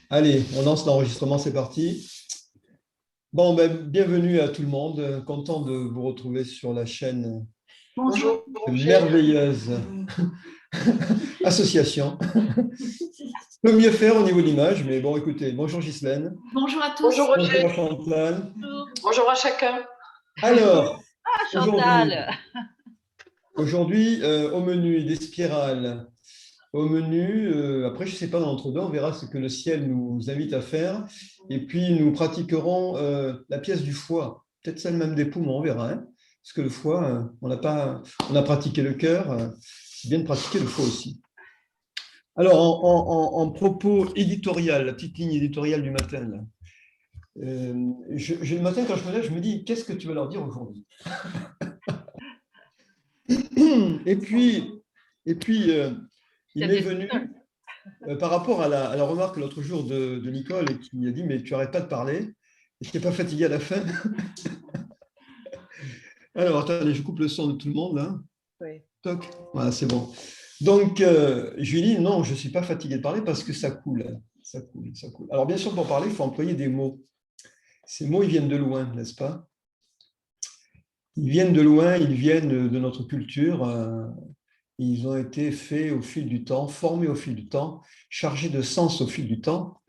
Allez, on lance l'enregistrement, c'est parti. Bon, bienvenue à tout le monde. Content de vous retrouver sur la chaîne Bonjour. merveilleuse association. Peut mieux faire au niveau de l'image, mais bon, écoutez, bonjour Ghislaine. Bonjour à tous. Bonjour Roger. Bonjour Chantal. Bonjour à chacun. Alors, Chantal. aujourd'hui, au menu des spirales. Au menu, après, je ne sais pas, dans l'entre-deux, on verra ce que le ciel nous invite à faire. Et puis, nous pratiquerons la pièce du foie. Peut-être celle même des poumons, on verra. Hein, parce que le foie, on a pratiqué le cœur. C'est bien de pratiquer le foie aussi. Alors, en propos éditorial, la petite ligne éditoriale du matin, là. Le matin, quand je me lève, je me dis, qu'est-ce que tu vas leur dire aujourd'hui? Et puis il m'est venu, par rapport à la remarque l'autre jour de Nicole, et qui a dit, mais tu n'arrêtes pas de parler, et tu n'es pas fatigué à la fin? Alors, attendez, je coupe le son de tout le monde, là. Oui. Toc, voilà, c'est bon. Donc, je lui ai dit, non, je ne suis pas fatigué de parler parce que ça coule, ça coule, ça coule. Alors, bien sûr, pour parler, il faut employer des mots. Ces mots, ils viennent de loin, n'est-ce pas? Ils viennent de loin, ils viennent de notre culture. Ils ont été faits au fil du temps, formés au fil du temps, chargés de sens au fil du temps.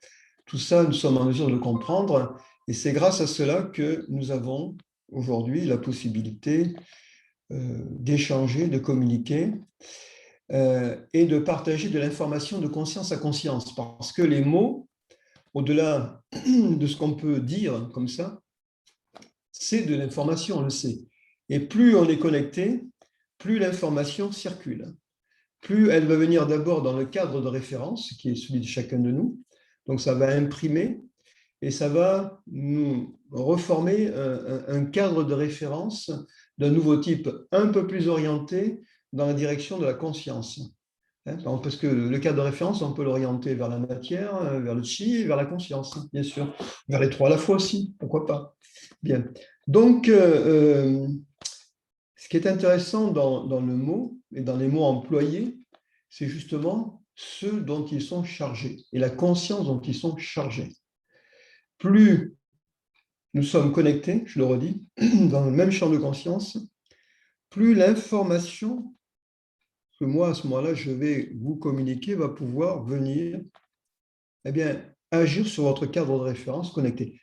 Tout ça, nous sommes en mesure de le comprendre. Et c'est grâce à cela que nous avons aujourd'hui la possibilité d'échanger, de communiquer et de partager de l'information de conscience à conscience. Parce que les mots, au-delà de ce qu'on peut dire comme ça, c'est de l'information, on le sait. Et plus on est connecté, plus l'information circule. Plus elle va venir d'abord dans le cadre de référence, qui est celui de chacun de nous. Donc ça va imprimer et ça va nous reformer un cadre de référence d'un nouveau type, un peu plus orienté dans la direction de la conscience. Parce que le cadre de référence, on peut l'orienter vers la matière, vers le chi et vers la conscience, bien sûr. Vers les trois à la fois aussi, pourquoi pas. Bien. Donc, ce qui est intéressant dans le mot et dans les mots employés, c'est justement ceux dont ils sont chargés et la conscience dont ils sont chargés. Plus nous sommes connectés, je le redis, dans le même champ de conscience, plus l'information que moi, à ce moment-là, je vais vous communiquer, va pouvoir venir agir sur votre cadre de référence connecté.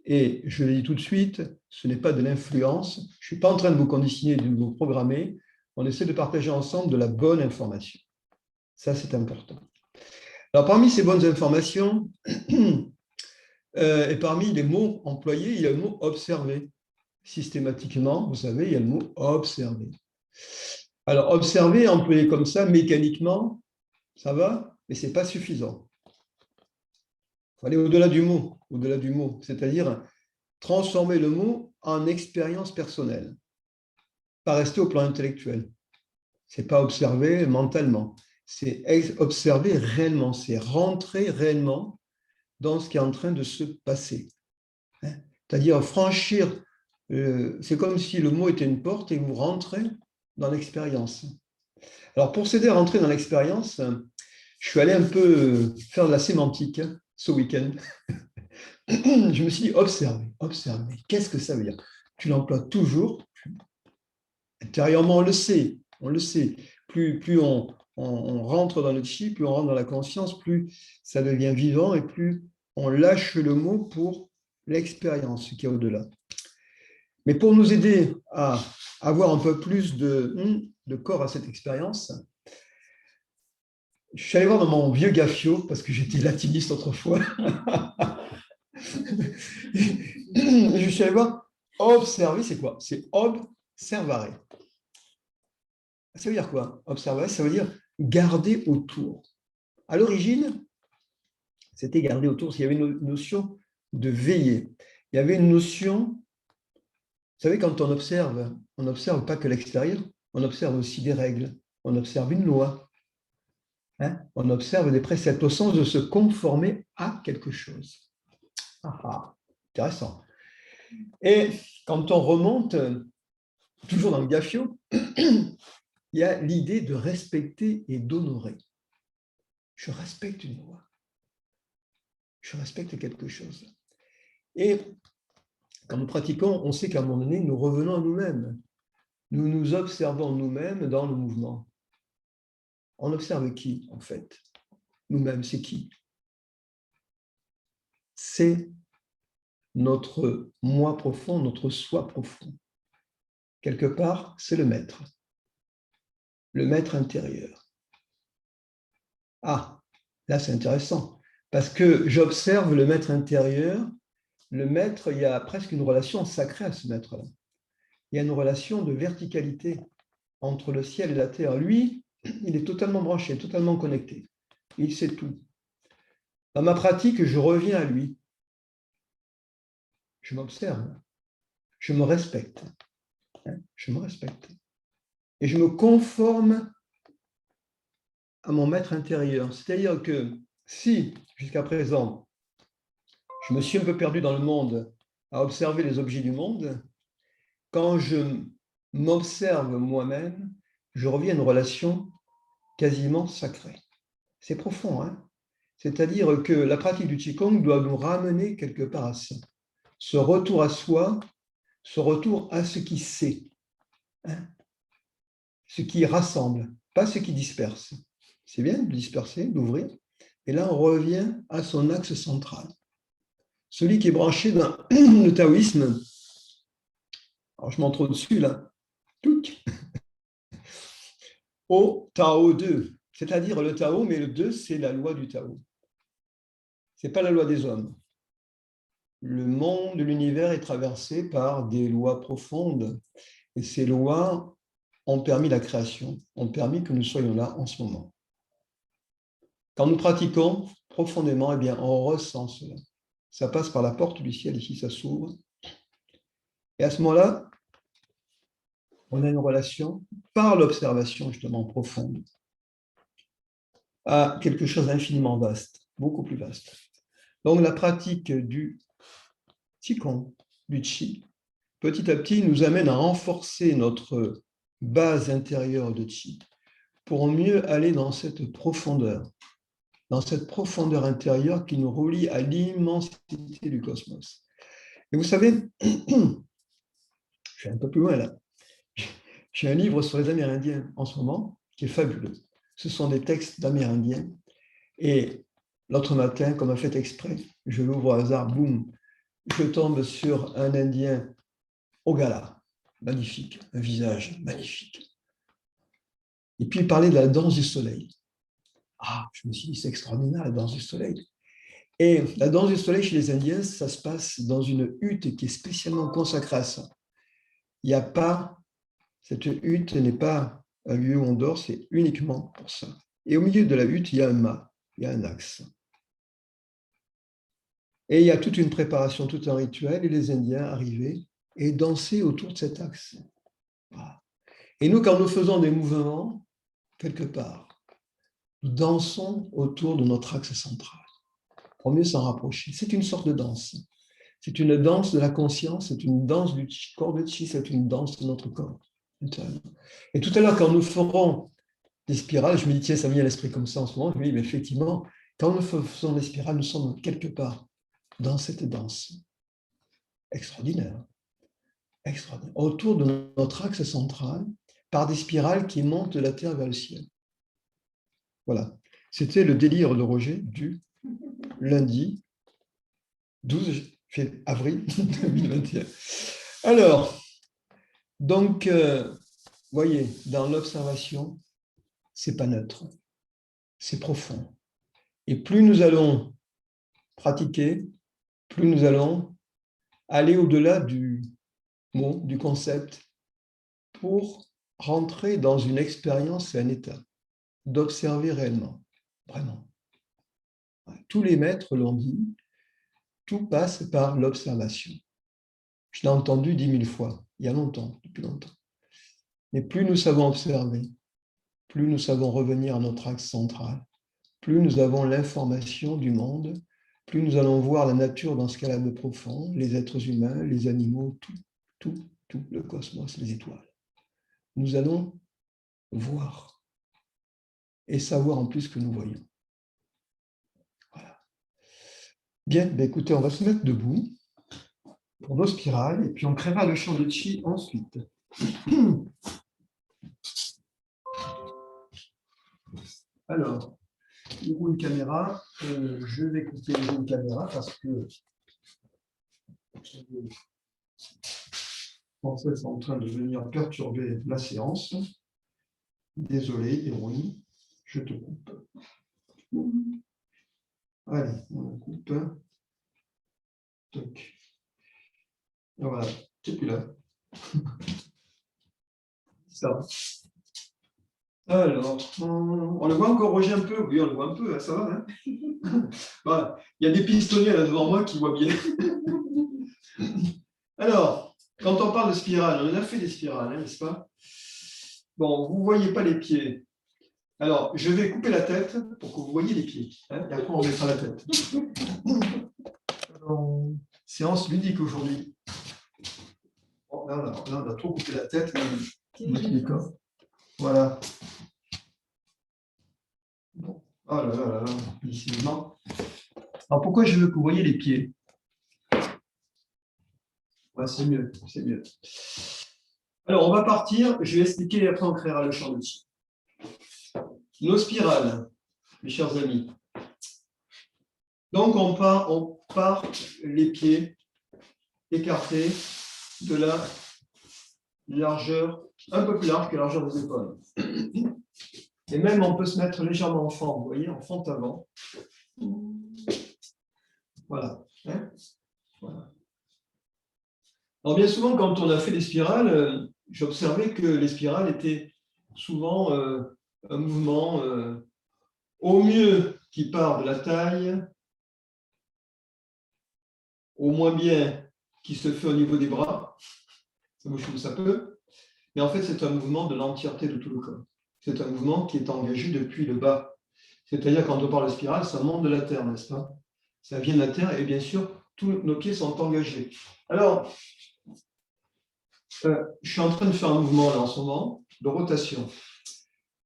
Et je le dis tout de suite, ce n'est pas de l'influence. Je ne suis pas en train de vous conditionner, de vous programmer. On essaie de partager ensemble de la bonne information. Ça, c'est important. Alors, parmi ces bonnes informations, et parmi les mots employés, il y a le mot observer. Systématiquement, vous savez, il y a le mot observer. Alors, observer, employé comme ça, mécaniquement, ça va, mais ce n'est pas suffisant. Il faut aller au-delà du mot, c'est-à-dire transformer le mot en expérience personnelle, pas rester au plan intellectuel. Ce n'est pas observer mentalement, c'est observer réellement, c'est rentrer réellement dans ce qui est en train de se passer. C'est-à-dire franchir, c'est comme si le mot était une porte et vous rentrez dans l'expérience. Alors, pour s'aider à rentrer dans l'expérience, je suis allé un peu faire de la sémantique ce week-end. Je me suis dit, observer. Qu'est-ce que ça veut dire? Tu l'emploies toujours. Intérieurement, on le sait. Plus on rentre dans le chi, plus on rentre dans la conscience, plus ça devient vivant et plus on lâche le mot pour l'expérience, ce qui est au-delà. Mais pour nous aider à avoir un peu plus de corps à cette expérience, je suis allé voir dans mon vieux gaffio, parce que j'étais latiniste autrefois. Je suis allé voir, observer, c'est quoi? C'est observare. Ça veut dire quoi? Observer, ça veut dire garder autour. À l'origine, c'était garder autour, parce qu'il y avait une notion de veiller. Il y avait une notion, vous savez, quand on n'observe pas que l'extérieur, on observe aussi des règles, on observe une loi, on observe des préceptes au sens de se conformer à quelque chose. Intéressant. Et quand on remonte, toujours dans le gaffio, il y a l'idée de respecter et d'honorer. Je respecte une loi. Je respecte quelque chose. Et quand nous pratiquons, on sait qu'à un moment donné, nous revenons à nous-mêmes. Nous nous observons nous-mêmes dans le mouvement. On observe qui, en fait? Nous-mêmes, c'est qui? C'est notre moi profond, notre soi profond. Quelque part, c'est le maître intérieur. Ah, là c'est intéressant, parce que j'observe le maître intérieur. Le maître, il y a presque une relation sacrée à ce maître-là. Il y a une relation de verticalité entre le ciel et la terre. Lui, il est totalement branché, totalement connecté. Il sait tout. Dans ma pratique, je reviens à lui. Je m'observe. Je me respecte. Je me respecte. Et je me conforme à mon maître intérieur. C'est-à-dire que si, jusqu'à présent, je me suis un peu perdu dans le monde à observer les objets du monde, quand je m'observe moi-même, je reviens à une relation quasiment sacrée. C'est profond, hein? C'est-à-dire que la pratique du Qigong doit nous ramener quelque part à ça. Ce retour à soi, ce retour à ce qui sait, hein? Ce qui rassemble, pas ce qui disperse. C'est bien de disperser, d'ouvrir, et là on revient à son axe central. Celui qui est branché dans le taoïsme, alors je m'entre au-dessus là, au Tao 2, c'est-à-dire le Tao, mais le 2, c'est la loi du Tao. Ce n'est pas la loi des hommes. Le monde, l'univers est traversé par des lois profondes, et ces lois ont permis la création, ont permis que nous soyons là en ce moment. Quand nous pratiquons profondément, eh bien, on ressent cela. Ça passe par la porte du ciel, ici, ça s'ouvre. Et à ce moment-là, on a une relation, par l'observation justement profonde, à quelque chose d'infiniment vaste, beaucoup plus vaste. Donc la pratique du Qigong, du Qi, petit à petit nous amène à renforcer notre base intérieure de Qi pour mieux aller dans cette profondeur intérieure qui nous relie à l'immensité du cosmos. Et vous savez, je vais un peu plus loin là, j'ai un livre sur les Amérindiens en ce moment qui est fabuleux. Ce sont des textes d'Amérindiens. Et l'autre matin, comme un fait exprès, je l'ouvre au hasard, boum, je tombe sur un Indien au gala, magnifique, un visage magnifique. Et puis il parlait de la danse du soleil. Ah, je me suis dit, c'est extraordinaire, la danse du soleil. Et la danse du soleil chez les Indiens, ça se passe dans une hutte qui est spécialement consacrée à ça. Il n'y a pas, cette hutte n'est pas un lieu où on dort, c'est uniquement pour ça. Et au milieu de la hutte, il y a un mât, il y a un axe. Et il y a toute une préparation, tout un rituel, et les Indiens arrivaient et dansaient autour de cet axe. Voilà. Et nous, quand nous faisons des mouvements, quelque part, nous dansons autour de notre axe central, pour mieux s'en rapprocher. C'est une sorte de danse. C'est une danse de la conscience, c'est une danse du corps de Chi, c'est une danse de notre corps. Et tout à l'heure, quand nous ferons des spirales, je me dis, tiens, ça me vient à l'esprit comme ça en ce moment, je me dis, mais effectivement, quand nous faisons des spirales, nous sommes quelque part dans cette danse. Extraordinaire. Extraordinaire. Autour de notre axe central, par des spirales qui montent de la Terre vers le ciel. Voilà. C'était le délire de Roger du lundi 12 avril 2021. Alors, donc, voyez, dans l'observation, c'est pas neutre, c'est profond. Et plus nous allons pratiquer, plus nous allons aller au-delà du mot, du concept, pour rentrer dans une expérience et un état d'observer réellement, vraiment. Tous les maîtres l'ont dit, tout passe par l'observation. Je l'ai entendu 10 000 fois, il y a longtemps, depuis longtemps. Mais plus nous savons observer, plus nous savons revenir à notre axe central, plus nous avons l'information du monde, plus nous allons voir la nature dans ce qu'elle a de profond, les êtres humains, les animaux, tout, le cosmos, les étoiles. Nous allons voir et savoir en plus que nous voyons. Bien, ben écoutez, on va se mettre debout pour nos spirales et puis on créera le champ de chi ensuite. Alors, où une caméra, je vais couper une caméra parce que Français est en train de venir perturber la séance. Désolé, héroïne, je te coupe. Allez, on coupe. Toc. Et voilà, c'est plus là. Ça. Alors, on le voit encore, Roger, un peu? Oui, on le voit un peu, ça va. Hein. Voilà. Il y a des pistonniers là devant moi qui voient bien. Alors, quand on parle de spirale, on a fait des spirales, hein, n'est-ce pas? Bon, vous ne voyez pas les pieds. Alors, je vais couper la tête pour que vous voyez les pieds. Hein, et après, on mettra la tête. Alors, séance ludique aujourd'hui. Bon, là, on a trop coupé la tête. Voilà. Bon. Oh là là là là, décidément. Alors, pourquoi je veux que vous voyez les pieds? Ouais, c'est mieux, c'est mieux. Alors, on va partir. Je vais expliquer et après, on créera le champ de chi. Nos spirales, mes chers amis. Donc, on part les pieds écartés de la largeur, un peu plus large que la largeur des épaules. Et même, on peut se mettre légèrement en fente, vous voyez, en fente avant. Voilà. Hein, voilà. Alors, bien souvent, quand on a fait des spirales, j'observais que les spirales étaient souvent un mouvement au mieux qui part de la taille, au moins bien qui se fait au niveau des bras. Ça bouge comme ça peut. Mais en fait, c'est un mouvement de l'entièreté de tout le corps. C'est un mouvement qui est engagé depuis le bas. C'est-à-dire, quand on parle de spirale, ça monte de la terre, n'est-ce pas? Ça vient de la terre et bien sûr, tous nos pieds sont engagés. Alors, je suis en train de faire un mouvement là en ce moment de rotation.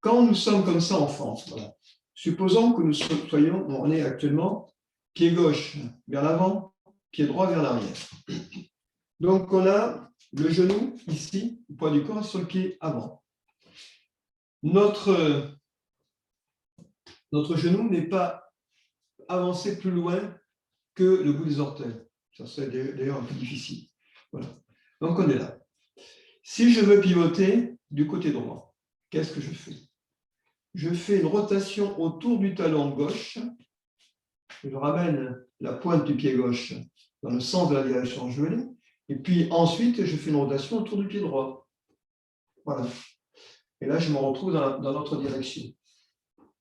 Quand nous sommes comme ça en fente, voilà. Supposons que nous soyons, on est actuellement pied gauche vers l'avant, pied droit vers l'arrière. Donc, on a le genou ici, le poids du corps sur le pied avant. Notre genou n'est pas avancé plus loin que le bout des orteils. Ça serait d'ailleurs un peu difficile. Voilà. Donc, on est là. Si je veux pivoter du côté droit, qu'est-ce que je fais? Je fais une rotation autour du talon gauche. Je ramène la pointe du pied gauche dans le sens de la direction où je veux aller. Et puis ensuite, je fais une rotation autour du pied droit. Voilà. Et là, je me retrouve dans l'autre direction.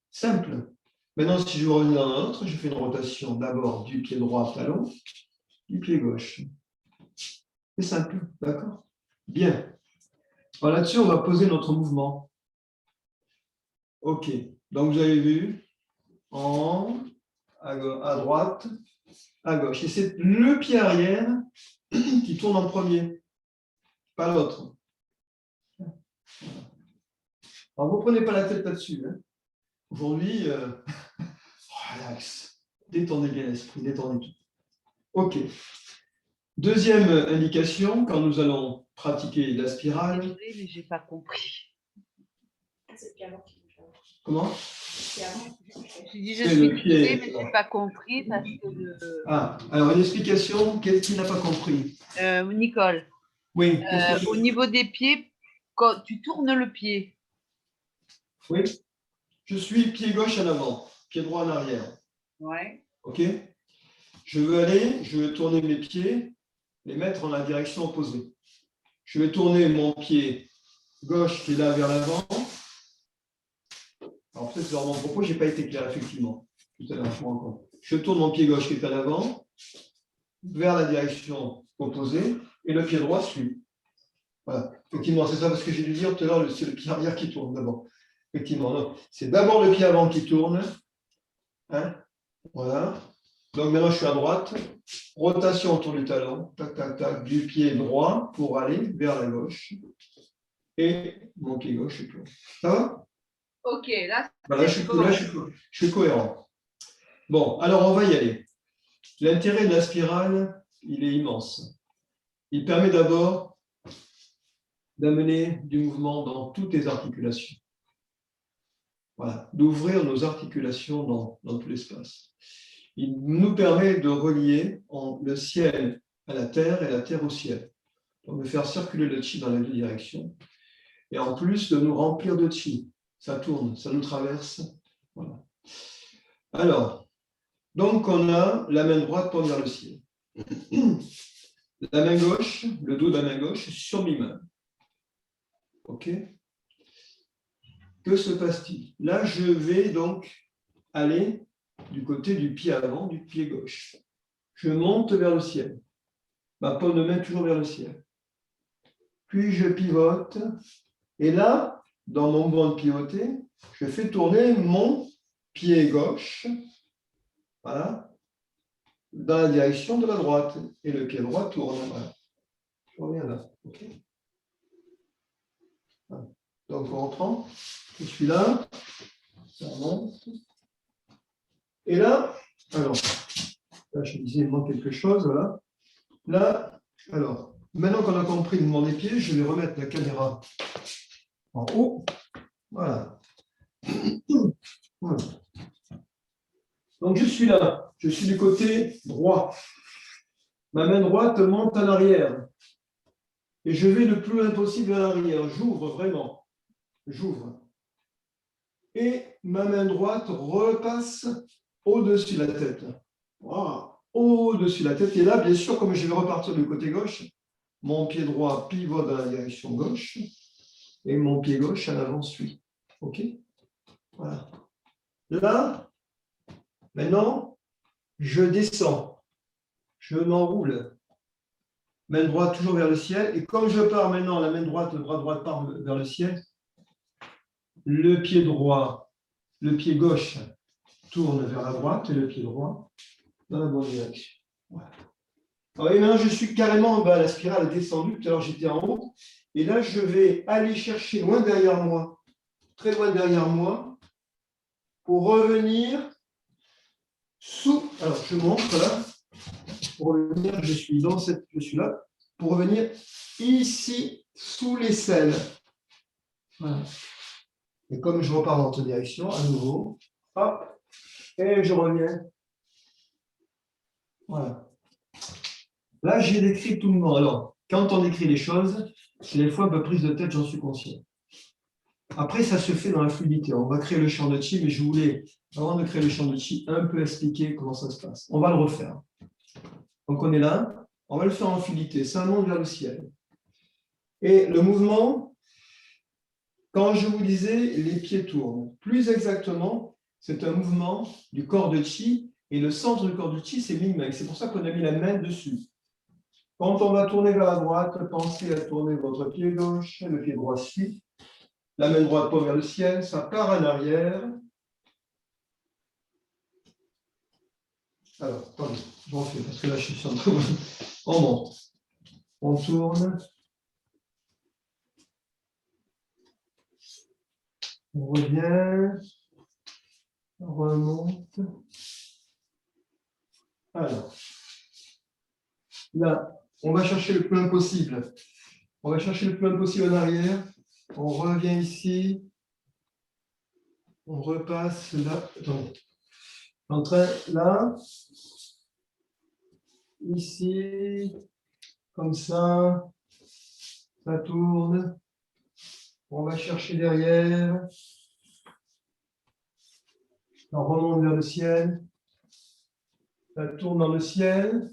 Simple. Maintenant, si je veux revenir dans l'autre, je fais une rotation d'abord du pied droit talon, du pied gauche. C'est simple, d'accord? Bien. Alors là-dessus, on va poser notre mouvement. OK. Donc, vous avez vu, à droite, à gauche. Et c'est le pied arrière qui tourne en premier, pas l'autre. Alors, vous ne prenez pas la tête là-dessus. Hein. Aujourd'hui, relax. Détendez bien l'esprit, détendez tout. OK. Deuxième indication, quand nous allons pratiquer la spirale. Désolée, mais je n'ai pas compris. Comment? J'ai dit je suis désolée, mais je n'ai pas compris parce que Ah, alors une explication, qui n'a pas compris? Nicole. Oui. Au niveau des pieds, quand tu tournes le pied. Oui. Je suis pied gauche en avant, pied droit en arrière. Ouais. OK? Je veux tourner mes pieds, les mettre en la direction opposée. Je vais tourner mon pied gauche qui est là vers l'avant. Alors peut-être dans mon propos, je n'ai pas été clair, effectivement. Tout à l'heure, je me rends compte. Je tourne mon pied gauche qui est à l'avant, vers la direction opposée, et le pied droit suit. Voilà. Effectivement, c'est ça parce que j'ai dû dire tout à l'heure, c'est le pied arrière qui tourne d'abord. Effectivement, non. C'est d'abord le pied avant qui tourne. Hein? Voilà. Donc maintenant, je suis à droite. Rotation autour du talon. Tac, tac, tac. Du pied droit pour aller vers la gauche. Et mon pied gauche est tourne. Ça va? Ok, là, je suis cohérent. Bon, alors on va y aller. l'intérêt de la spirale, il est immense. Il permet d'abord d'amener du mouvement dans toutes les articulations. Voilà, d'ouvrir nos articulations dans tout l'espace. Il nous permet de relier le ciel à la terre et la terre au ciel. Donc de faire circuler le chi dans les deux directions. Et en plus de nous remplir de chi. Ça tourne, ça nous traverse. Voilà. Alors, donc on a la main droite tournée vers le ciel. La main gauche, le dos de la main gauche sur mi-main. OK? Que se passe-t-il? Là, je vais donc aller du côté du pied avant, du pied gauche. Je monte vers le ciel. Ma paume de main toujours vers le ciel. Puis je pivote. Et là, dans mon mouvement de pivoter, je fais tourner mon pied gauche, voilà, dans la direction de la droite. Et le pied droit tourne. Voilà. Je reviens là. Okay. Voilà. Donc on reprend. Je suis là. Ça monte. Et là, alors, là je disais, il manque quelque chose. Voilà. Là, alors, maintenant qu'on a compris le mouvement des pieds, je vais remettre la caméra en haut. Voilà. Voilà. Donc je suis là, je suis du côté droit. Ma main droite monte en arrière. Et je vais le plus loin possible en arrière. J'ouvre vraiment. J'ouvre. Et ma main droite repasse au-dessus de la tête. Wow. Au-dessus de la tête. Et là, bien sûr, comme je vais repartir du côté gauche, mon pied droit pivote dans la direction gauche et mon pied gauche en avant suit. OK? Voilà. Là, maintenant, je descends. Je m'enroule. Main droite toujours vers le ciel. Et comme je pars maintenant, la main droite, le bras droit part vers le ciel, le pied droit, le pied gauche tourne vers la droite et le pied droit dans la bonne direction. Voilà. Alors, et maintenant, je suis carrément en bas. La spirale est descendue. Tout à l'heure, j'étais en haut. Et là, je vais aller chercher loin derrière moi, très loin derrière moi, pour revenir sous. Alors, je montre là. Pour revenir, je suis là. Pour revenir ici, sous l'aisselle. Voilà. Et comme je repars dans l'autre direction, à nouveau, hop, et je reviens. Voilà. Là, j'ai décrit tout le monde. Alors, quand on écrit les choses, c'est des fois un peu prise de tête, j'en suis conscient. Après, ça se fait dans la fluidité. On va créer le champ de chi, mais je voulais, avant de créer le champ de chi, un peu expliquer comment ça se passe. On va le refaire. Donc, on est là. On va le faire en fluidité. Ça monte vers le ciel. Et le mouvement, quand je vous disais, les pieds tournent. Plus exactement, c'est un mouvement du corps de chi. Et le centre du corps de chi, c'est mi-main. C'est pour ça qu'on a mis la main dessus. Quand on va tourner vers la droite, pensez à tourner votre pied gauche, le pied droit suit. La main droite pas vers le ciel, ça part en arrière. Alors, attendez, je refais parce que là, je suis en train de... On monte. On tourne. On revient. On remonte. Alors, là, on va chercher le plus loin possible. On va chercher le plus loin possible en arrière. On revient ici. On repasse là. Attendez. En train, là. Ici. Comme ça. Ça tourne. On va chercher derrière. On remonte vers le ciel. Ça tourne dans le ciel.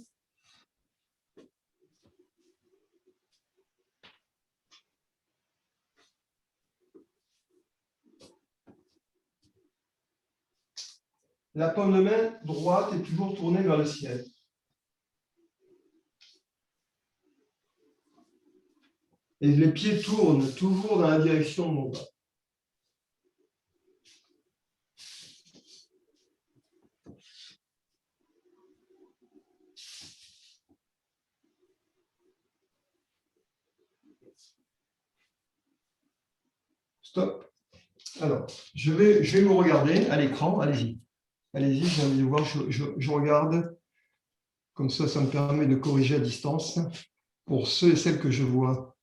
La paume de main droite est toujours tournée vers le ciel. Et les pieds tournent toujours dans la direction où on va. Stop. Alors, je vais vous regarder à l'écran. Allez-y. Allez-y, j'ai envie de voir. Je regarde. Comme ça me permet de corriger à distance pour ceux et celles que je vois.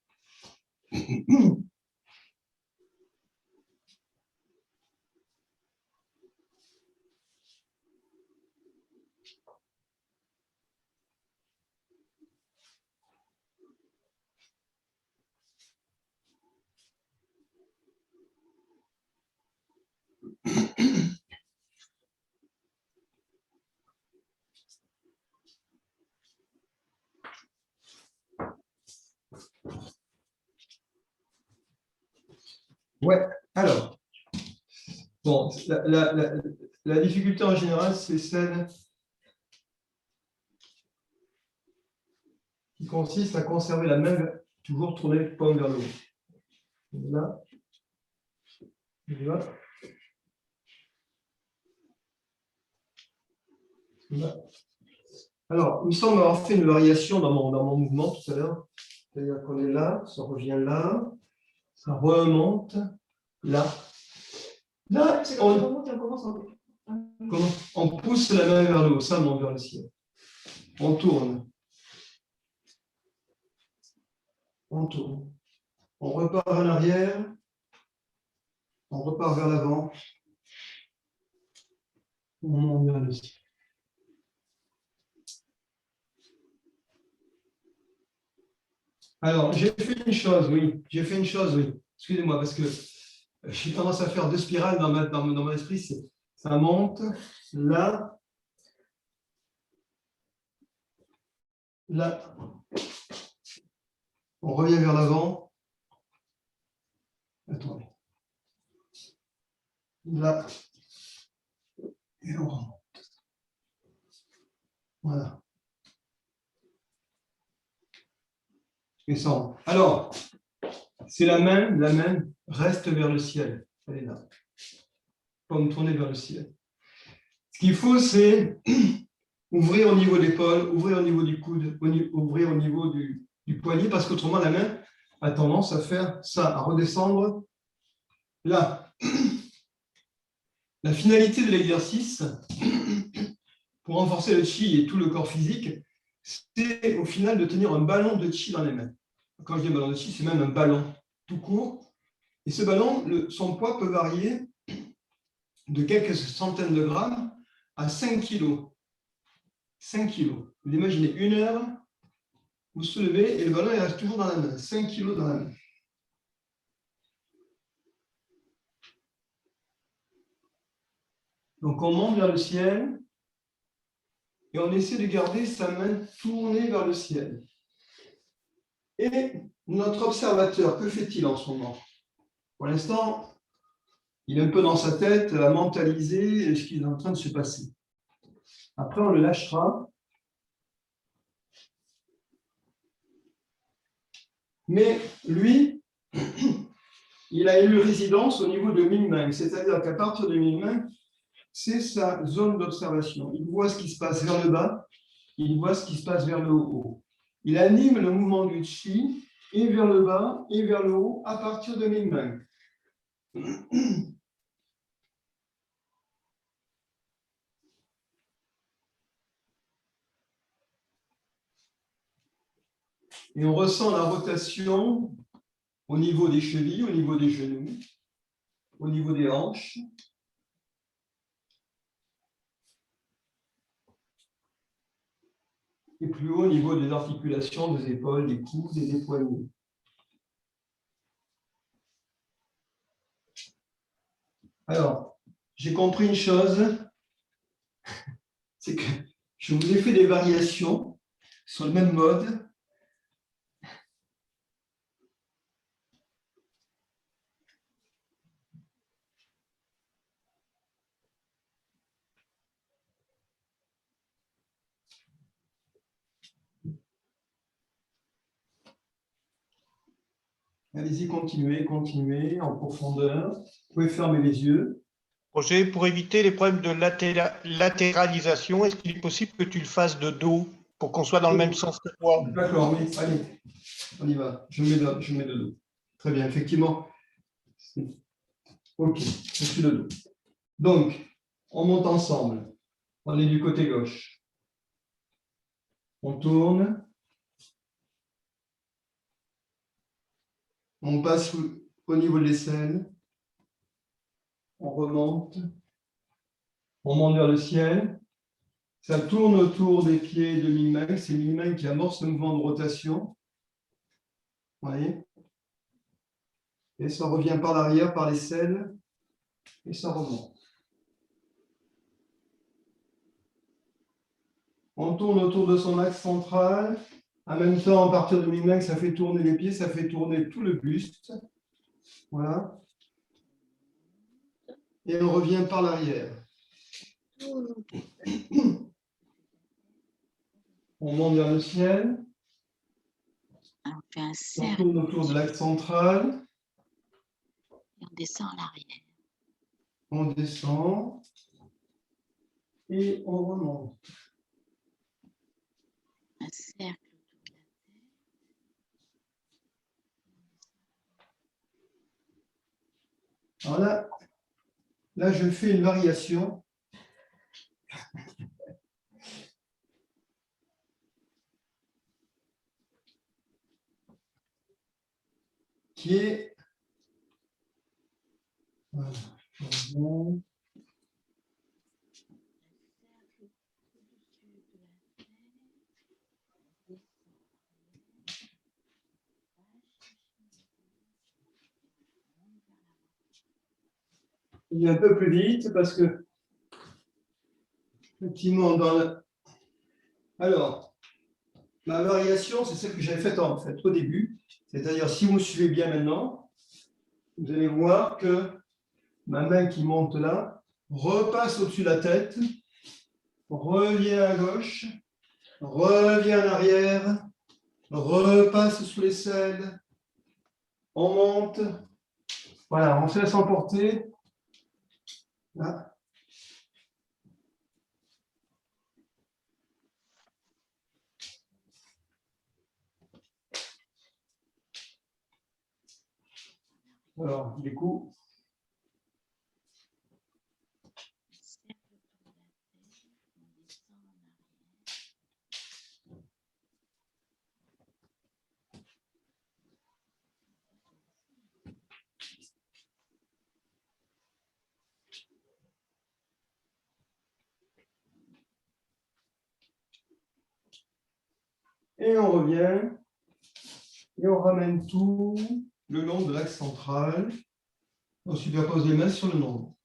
Ouais, alors, bon, la difficulté en général, c'est celle qui consiste à conserver la main, toujours tourner le paume vers le haut. Là, là, là. Alors, il me semble avoir fait une variation dans mon mouvement tout à l'heure. C'est-à-dire qu'on est là, ça revient là, ça remonte là. Là, on pousse la main vers le haut, ça monte vers le ciel. On tourne. On tourne. On repart en arrière. On repart vers l'avant. On monte vers le ciel. Alors, j'ai fait une chose, oui. Excusez-moi, parce que j'ai tendance à faire deux spirales dans mon esprit. Ça monte, là, là. On revient vers l'avant. Attendez. Là. Et on remonte. Voilà. Et ça. Alors, c'est la main reste vers le ciel. Elle est là. Paume tournée vers le ciel. Ce qu'il faut, c'est ouvrir au niveau de l'épaule, ouvrir au niveau du coude, ouvrir au niveau du poignet, parce qu'autrement, la main a tendance à faire ça, à redescendre là. La finalité de l'exercice, pour renforcer le chi et tout le corps physique, c'est au final de tenir un ballon de chi dans les mains. Quand je dis un ballon de chi, c'est même un ballon tout court. Et ce ballon, son poids peut varier de quelques centaines de grammes à 5 kilos. 5 kilos. Vous imaginez une heure, vous soulevez et le ballon il reste toujours dans la main. 5 kilos dans la main. Donc on monte vers le ciel et on essaie de garder sa main tournée vers le ciel. Et notre observateur, que fait-il en ce moment? Pour l'instant, il est un peu dans sa tête à mentaliser ce qui est en train de se passer. Après, on le lâchera. Mais lui, il a eu résidence au niveau de 1000 mains, c'est-à-dire qu'à partir de 1000 mains, c'est sa zone d'observation. Il voit ce qui se passe vers le bas, il voit ce qui se passe vers le haut. Il anime le mouvement du chi et vers le bas et vers le haut à partir de 1000 mains. Et on ressent la rotation au niveau des chevilles, au niveau des genoux, au niveau des hanches. Et plus haut au niveau des articulations, des épaules, des coudes et des poignets. Alors, j'ai compris une chose, c'est que je vous ai fait des variations sur le même mode. Allez-y, continuez en profondeur. Vous pouvez fermer les yeux. Roger, pour éviter les problèmes de latéralisation, est-ce qu'il est possible que tu le fasses de dos pour qu'on soit dans le même sens que toi? D'accord, oui, allez, on y va. Je mets de dos. Très bien, effectivement. Ok, je suis de dos. Donc, on monte ensemble. On est du côté gauche. On tourne. On passe au niveau de l'aisselle. On remonte. On monte vers le ciel. Ça tourne autour des pieds de mi-main. C'est mi-main qui amorce le mouvement de rotation. Vous voyez? Et ça revient par l'arrière, par l'aisselle. Et ça remonte. On tourne autour de son axe central. En même temps, à partir de mi-main, ça fait tourner les pieds, ça fait tourner tout le buste. Voilà. Et on revient par l'arrière. On monte vers le ciel. On tourne autour de l'axe central. Et on descend à l'arrière. On descend. Et on remonte. Un cercle autour de la tête. Alors là, je fais une variation. Qui est... Voilà. Il est un peu plus vite parce que effectivement alors ma variation c'est celle que j'avais faite en fait au début, c'est-à-dire si vous me suivez bien maintenant, vous allez voir que ma main qui monte là repasse au-dessus de la tête, revient à gauche, revient en arrière, repasse sous l'aisselle, on monte, voilà, on se laisse emporter. Là. Alors, du coup, et on revient et on ramène tout le long de l'axe central. On superpose les mains sur le nombre.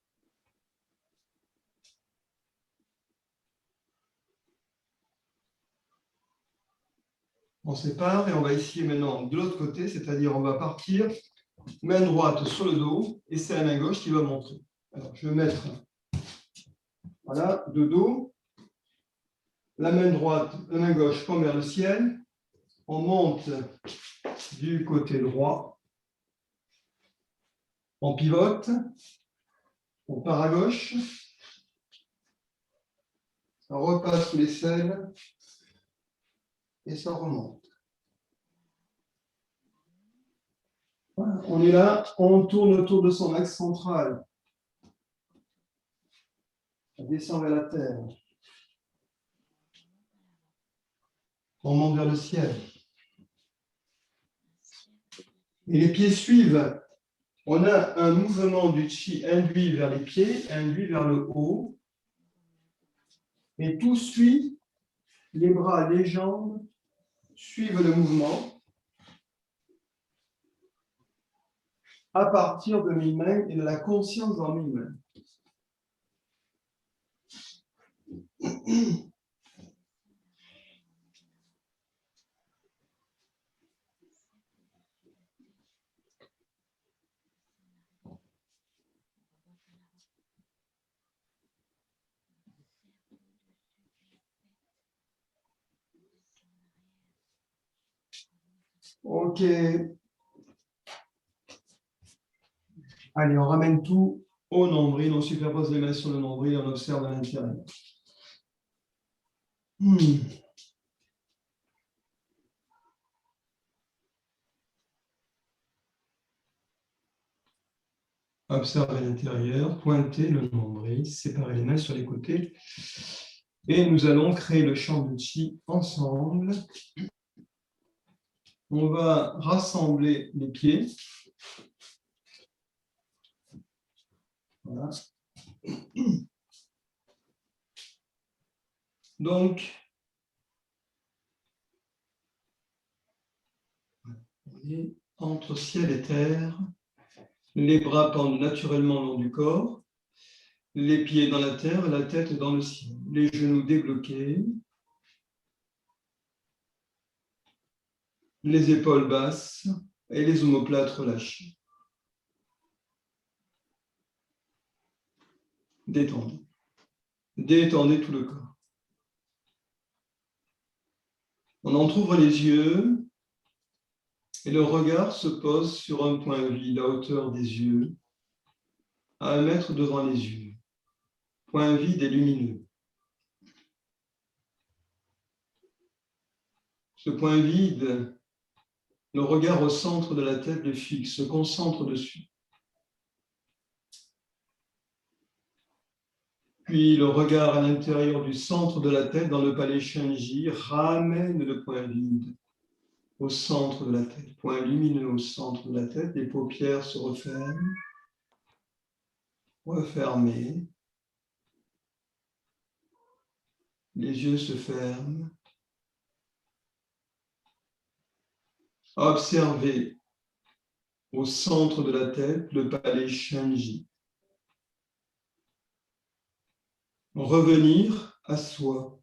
On sépare et on va essayer maintenant de l'autre côté, c'est-à-dire on va partir main droite sur le dos et c'est la main gauche qui va montrer. Alors je vais mettre voilà, de dos, la main droite, la main gauche pointe vers le ciel, on monte du côté droit, on pivote, on part à gauche, on repasse sous l'aisselle et ça remonte. Voilà, on est là, on tourne autour de son axe central. On descend vers la terre. On monte vers le ciel. Et les pieds suivent. On a un mouvement du chi induit vers les pieds, induit vers le haut. Et tout suit, les bras, les jambes suivent le mouvement à partir de mi-main et de la conscience dans mi-main. Ok. Allez, on ramène tout au nombril, on superpose les mains sur le nombril et on observe à l'intérieur. Observez à l'intérieur, pointez le nombril, séparez les mains sur les côtés. Et nous allons créer le champ de chi ensemble. On va rassembler les pieds. Voilà. Donc, on est entre ciel et terre. Les bras pendent naturellement le long du corps. Les pieds dans la terre et la tête dans le ciel. Les genoux débloqués. Les épaules basses et les omoplates relâchées. Détendez. Détendez tout le corps. On entrouvre les yeux et le regard se pose sur un point vide à hauteur des yeux, à 1 mètre devant les yeux. Point vide et lumineux. Ce point vide, le regard au centre de la tête le fixe, se concentre dessus. Puis le regard à l'intérieur du centre de la tête, dans le palais Shenji, ramène le point vide au centre de la tête. Point lumineux au centre de la tête, les paupières se referment, refermées. Les yeux se ferment. Observez au centre de la tête le palais Shenji. Revenir à soi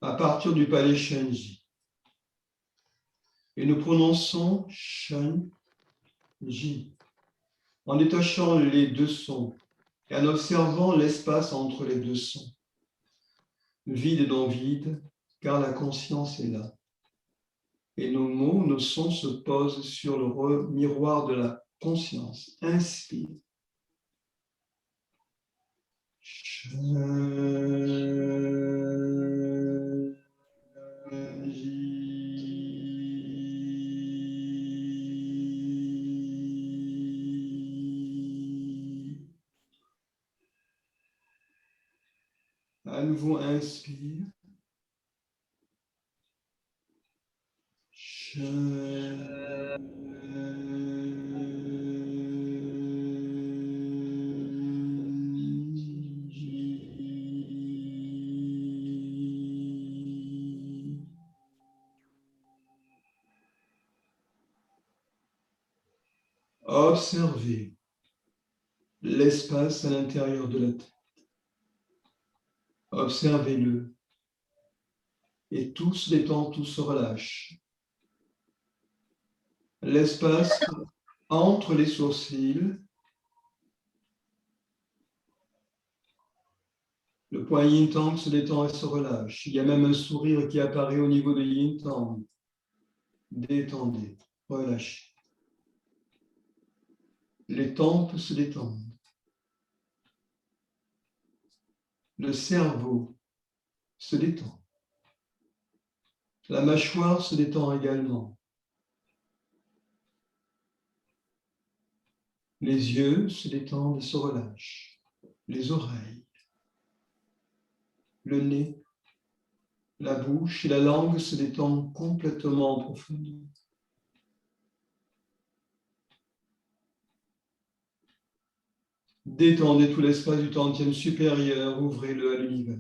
à partir du palais Shenji. Et nous prononçons Shenji en détachant les 2 sons et en observant l'espace entre les 2 sons. Vide et non vide, car la conscience est là. Et nos mots, nos sons se posent sur le miroir de la conscience. Inspire. À nouveau, inspire. Observez l'espace à l'intérieur de la tête. Observez-le. Et tout se détend, tout se relâche. L'espace entre les sourcils. Le point yin-tang se détend et se relâche. Il y a même un sourire qui apparaît au niveau de yin-tang. Détendez, relâchez. Les tempes se détendent. Le cerveau se détend. La mâchoire se détend également. Les yeux se détendent et se relâchent. Les oreilles, le nez, la bouche et la langue se détendent complètement en profondeur. Détendez tout l'espace du tantième supérieur, ouvrez-le à l'univers.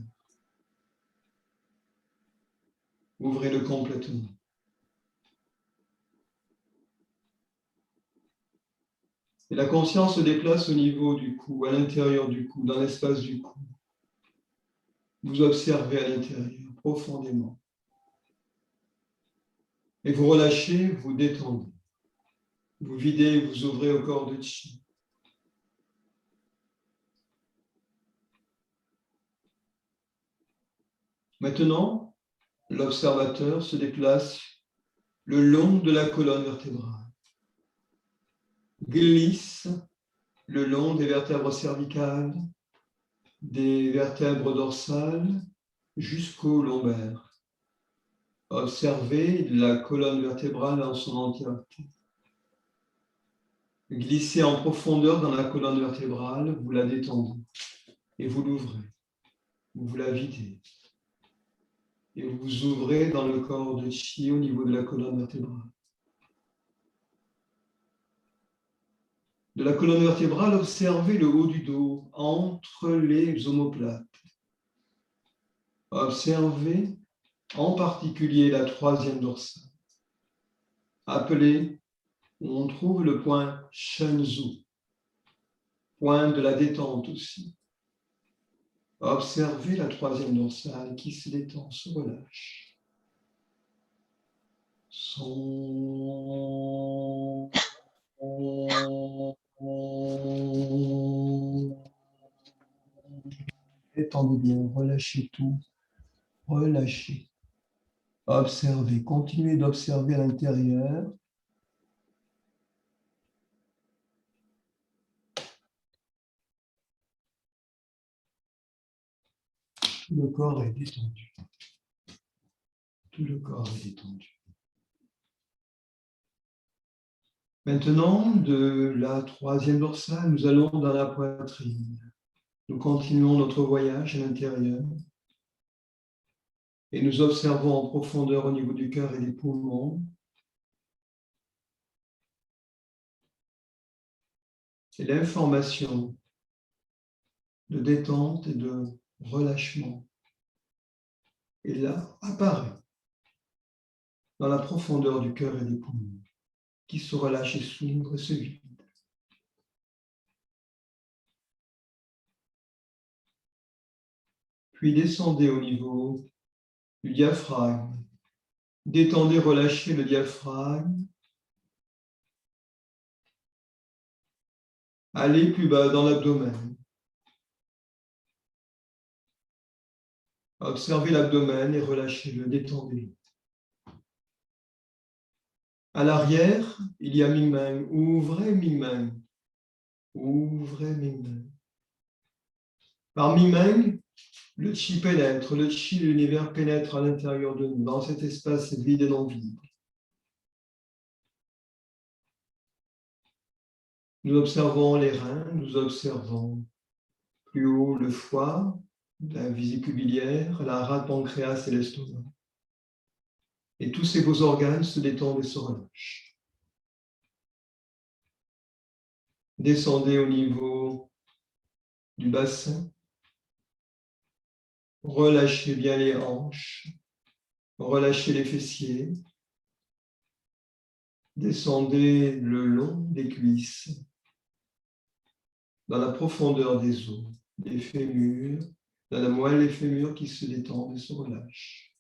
Ouvrez-le complètement. Et la conscience se déplace au niveau du cou, à l'intérieur du cou, dans l'espace du cou. Vous observez à l'intérieur, profondément. Et vous relâchez, vous détendez. Vous videz, vous ouvrez au corps de chi. Maintenant, l'observateur se déplace le long de la colonne vertébrale. Glisse le long des vertèbres cervicales, des vertèbres dorsales jusqu'au lombaire. Observez la colonne vertébrale en son entièreté. Glissez en profondeur dans la colonne vertébrale, vous la détendez et vous l'ouvrez. vous la videz. Et vous vous ouvrez dans le corps de Chi au niveau de la colonne vertébrale. De la colonne vertébrale, observez le haut du dos entre les omoplates. Observez en particulier la troisième dorsale, appelée, où on trouve le point Shenzu, point de la détente aussi. Observez la troisième dorsale qui se détend, se relâche. Détendez bien, relâchez tout, relâchez. Observez, continuez d'observer à l'intérieur. Tout le corps est détendu. Tout le corps est détendu. Maintenant, de la troisième dorsale, nous allons dans la poitrine. Nous continuons notre voyage à l'intérieur et nous observons en profondeur au niveau du cœur et des poumons. Et l'information de détente et de relâchement. Et là, apparaît dans la profondeur du cœur et des poumons, qui se relâchent et s'ouvrent et se vident. Puis descendez au niveau du diaphragme. Détendez, relâchez le diaphragme. Allez plus bas dans l'abdomen. Observez l'abdomen et relâchez-le, détendez-le. À l'arrière, il y a Mingmen. Ouvrez Mingmen. Ouvrez Mingmen. Par Mingmen, le chi pénètre, le chi de l'univers pénètre à l'intérieur de nous, dans cet espace vide et non vide. Nous observons les reins, nous observons plus haut le foie, la vésicule biliaire, la rate pancréas et l'estomac. Et tous ces beaux organes se détendent et se relâchent. Descendez au niveau du bassin. Relâchez bien les hanches. Relâchez les fessiers. Descendez le long des cuisses. Dans la profondeur des os, des fémurs, dans la moelle des fémurs qui se détendent et se relâchent.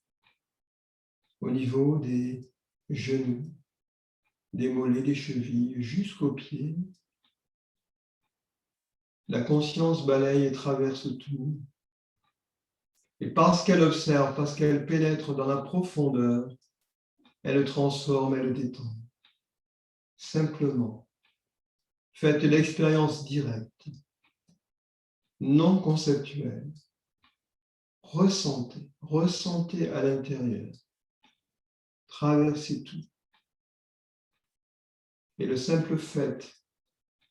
Au niveau des genoux, des mollets, des chevilles, jusqu'aux pieds. La conscience balaye et traverse tout. Et parce qu'elle observe, parce qu'elle pénètre dans la profondeur, elle transforme, elle détend. Simplement, faites l'expérience directe, non conceptuelle. Ressentez, ressentez à l'intérieur. Traversez tout. Et le simple fait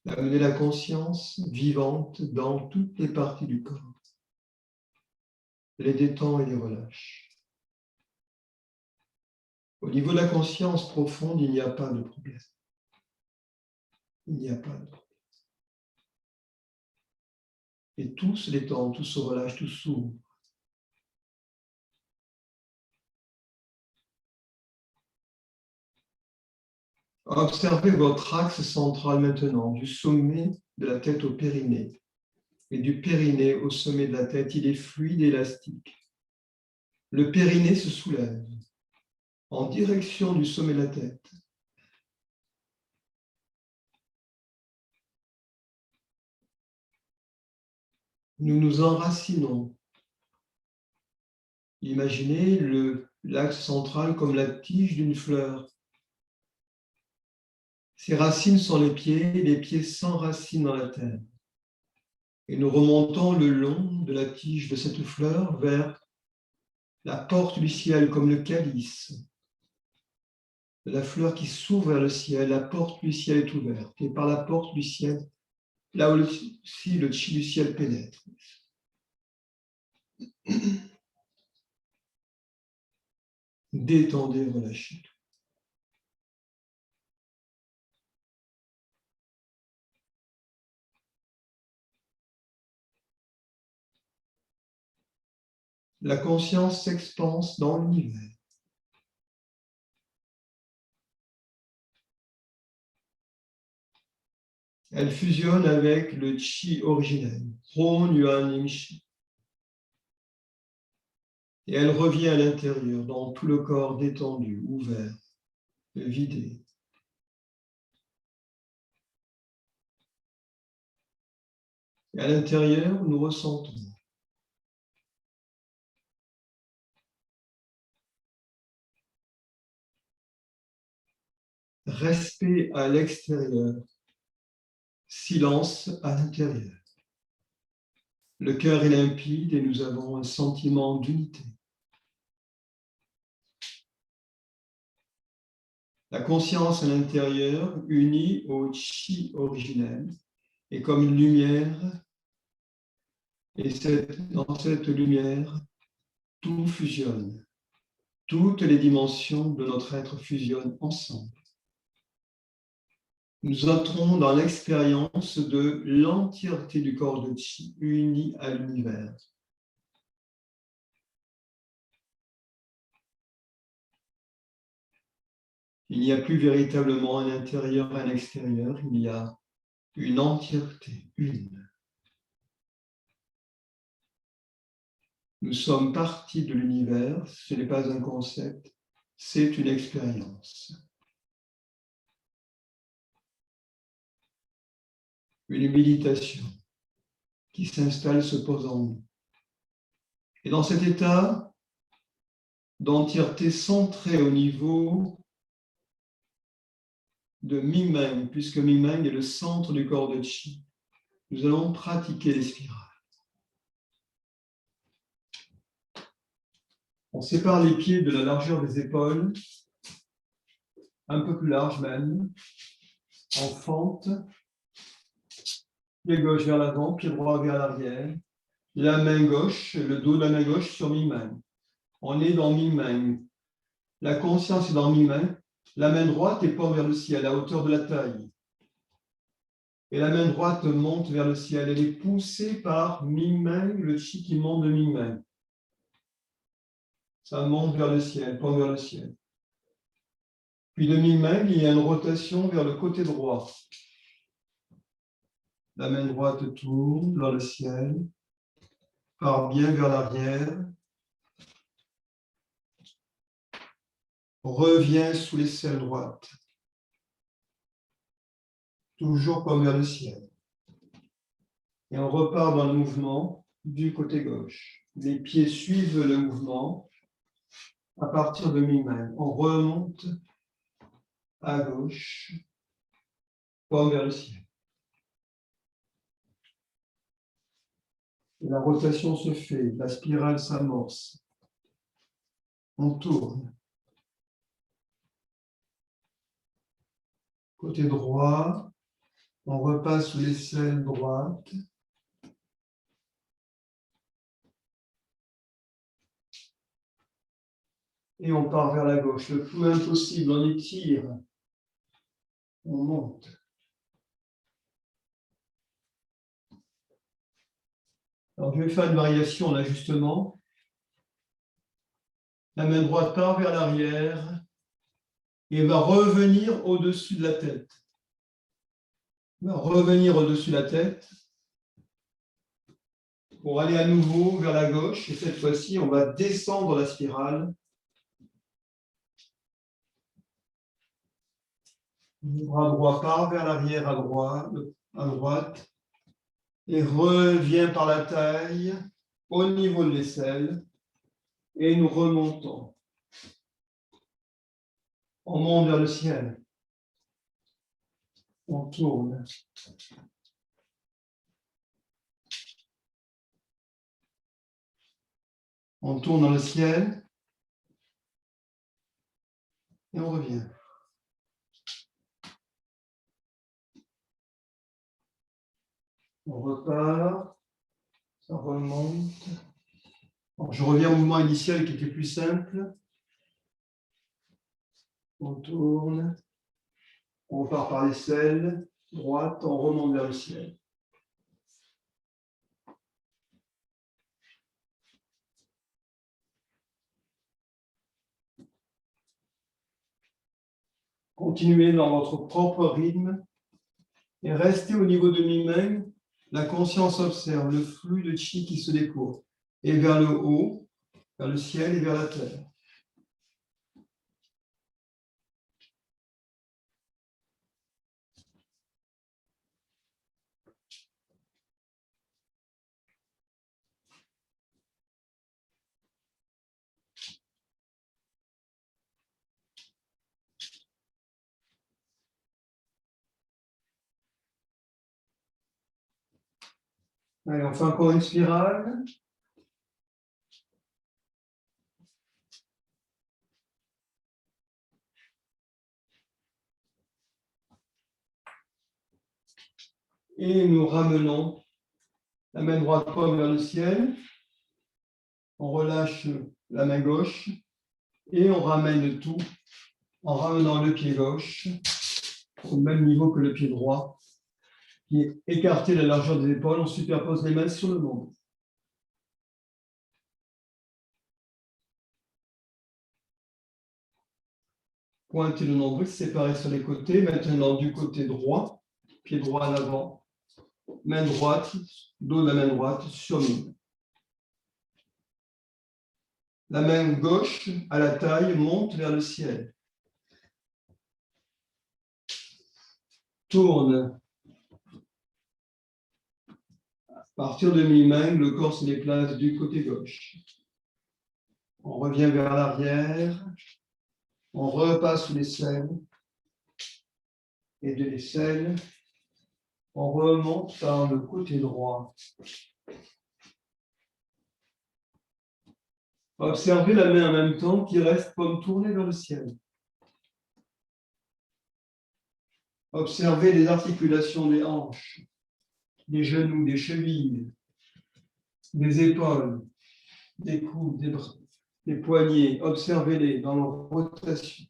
d'amener la conscience vivante dans toutes les parties du corps les détend et les relâche. Au niveau de la conscience profonde, il n'y a pas de problème. Il n'y a pas de problème. Et tout se détend, tout se relâche, tout s'ouvre. Observez votre axe central maintenant, du sommet de la tête au périnée. Et du périnée au sommet de la tête, il est fluide et élastique. Le périnée se soulève en direction du sommet de la tête. Nous nous enracinons. Imaginez l'axe central comme la tige d'une fleur. Ces racines sont les pieds s'enracinent dans la terre. Et nous remontons le long de la tige de cette fleur vers la porte du ciel comme le calice. La fleur qui s'ouvre vers le ciel, la porte du ciel est ouverte. Et par la porte du ciel, là où le chi du ciel pénètre. Détendez, relâchez tout. La conscience s'expanse dans l'univers. Elle fusionne avec le chi originel, Hon Yuan Yin Chi. Et elle revient à l'intérieur, dans tout le corps détendu, ouvert, vidé. Et à l'intérieur, nous ressentons respect à l'extérieur, silence à l'intérieur. Le cœur est limpide et nous avons un sentiment d'unité. La conscience à l'intérieur, unie au chi originel, est comme une lumière, et dans cette lumière, tout fusionne. Toutes les dimensions de notre être fusionnent ensemble. Nous entrons dans l'expérience de l'entièreté du corps de chi uni à l'univers. Il n'y a plus véritablement un intérieur et un extérieur, il y a une entièreté, une. Nous sommes partie de l'univers, ce n'est pas un concept, c'est une expérience. Une méditation qui s'installe, se pose en nous. Et dans cet état d'entièreté centrée au niveau de Mingmen, puisque Mingmen est le centre du corps de Qi, nous allons pratiquer les spirales. On sépare les pieds de la largeur des épaules, un peu plus large même, en fente, pied gauche vers l'avant, pied droit vers l'arrière, la main gauche, le dos de la main gauche sur Mingmen. On est dans Mingmen. La conscience est dans Mingmen. La main droite est pas vers le ciel, à la hauteur de la taille. Et la main droite monte vers le ciel. Elle est poussée par Mingmen, le chi qui monte de Mingmen. Ça monte vers le ciel, pas vers le ciel. Puis de Mingmen, il y a une rotation vers le côté droit. La main droite tourne vers le ciel, part bien vers l'arrière, revient sous l'aisselle droite, toujours comme vers le ciel. Et on repart dans le mouvement du côté gauche. Les pieds suivent le mouvement à partir de Mingmen. On remonte à gauche, pas vers le ciel. Et la rotation se fait, la spirale s'amorce. On tourne. Côté droit, on repasse sous l'aisselle droite. Et on part vers la gauche. Le plus impossible, on étire. On monte. Alors, je vais faire une variation en ajustement. La main droite part vers l'arrière et va revenir au-dessus de la tête. Va revenir au-dessus de la tête pour aller à nouveau vers la gauche. Et cette fois-ci, on va descendre la spirale. Le bras droit part vers l'arrière à droite et revient par la taille au niveau de l'aisselle et nous remontons. On monte vers le ciel. On tourne. On tourne dans le ciel et on revient. On repart, ça remonte, Alors, je reviens au mouvement initial qui était plus simple. On tourne. On repart par l'aisselle droite, on remonte vers le ciel. Continuez dans votre propre rythme et restez au niveau de mi-main. La conscience observe le flux de chi qui se découvre et vers le haut, vers le ciel et vers la terre. Allez, on fait encore une spirale. Et nous ramenons la main droite paume vers le ciel. On relâche la main gauche et on ramène tout en ramenant le pied gauche au même niveau que le pied droit, qui est écarté de la largeur des épaules. On superpose les mains sur le nombre. Pointez le nombril, séparé sur les côtés. Maintenant, du côté droit, pied droit en avant, main droite, dos de la main droite sur nous. La main gauche à la taille monte vers le ciel. Tourne. À partir de mi-main, le corps se déplace du côté gauche. On revient vers l'arrière. On repasse sous l'aisselle. Et de l'aisselle, on remonte par le côté droit. Observez la main en même temps qui reste comme tournée vers le ciel. Observez les articulations des hanches, des genoux, des chevilles, des épaules, des coudes, des bras, des poignets. Observez-les dans leur rotation.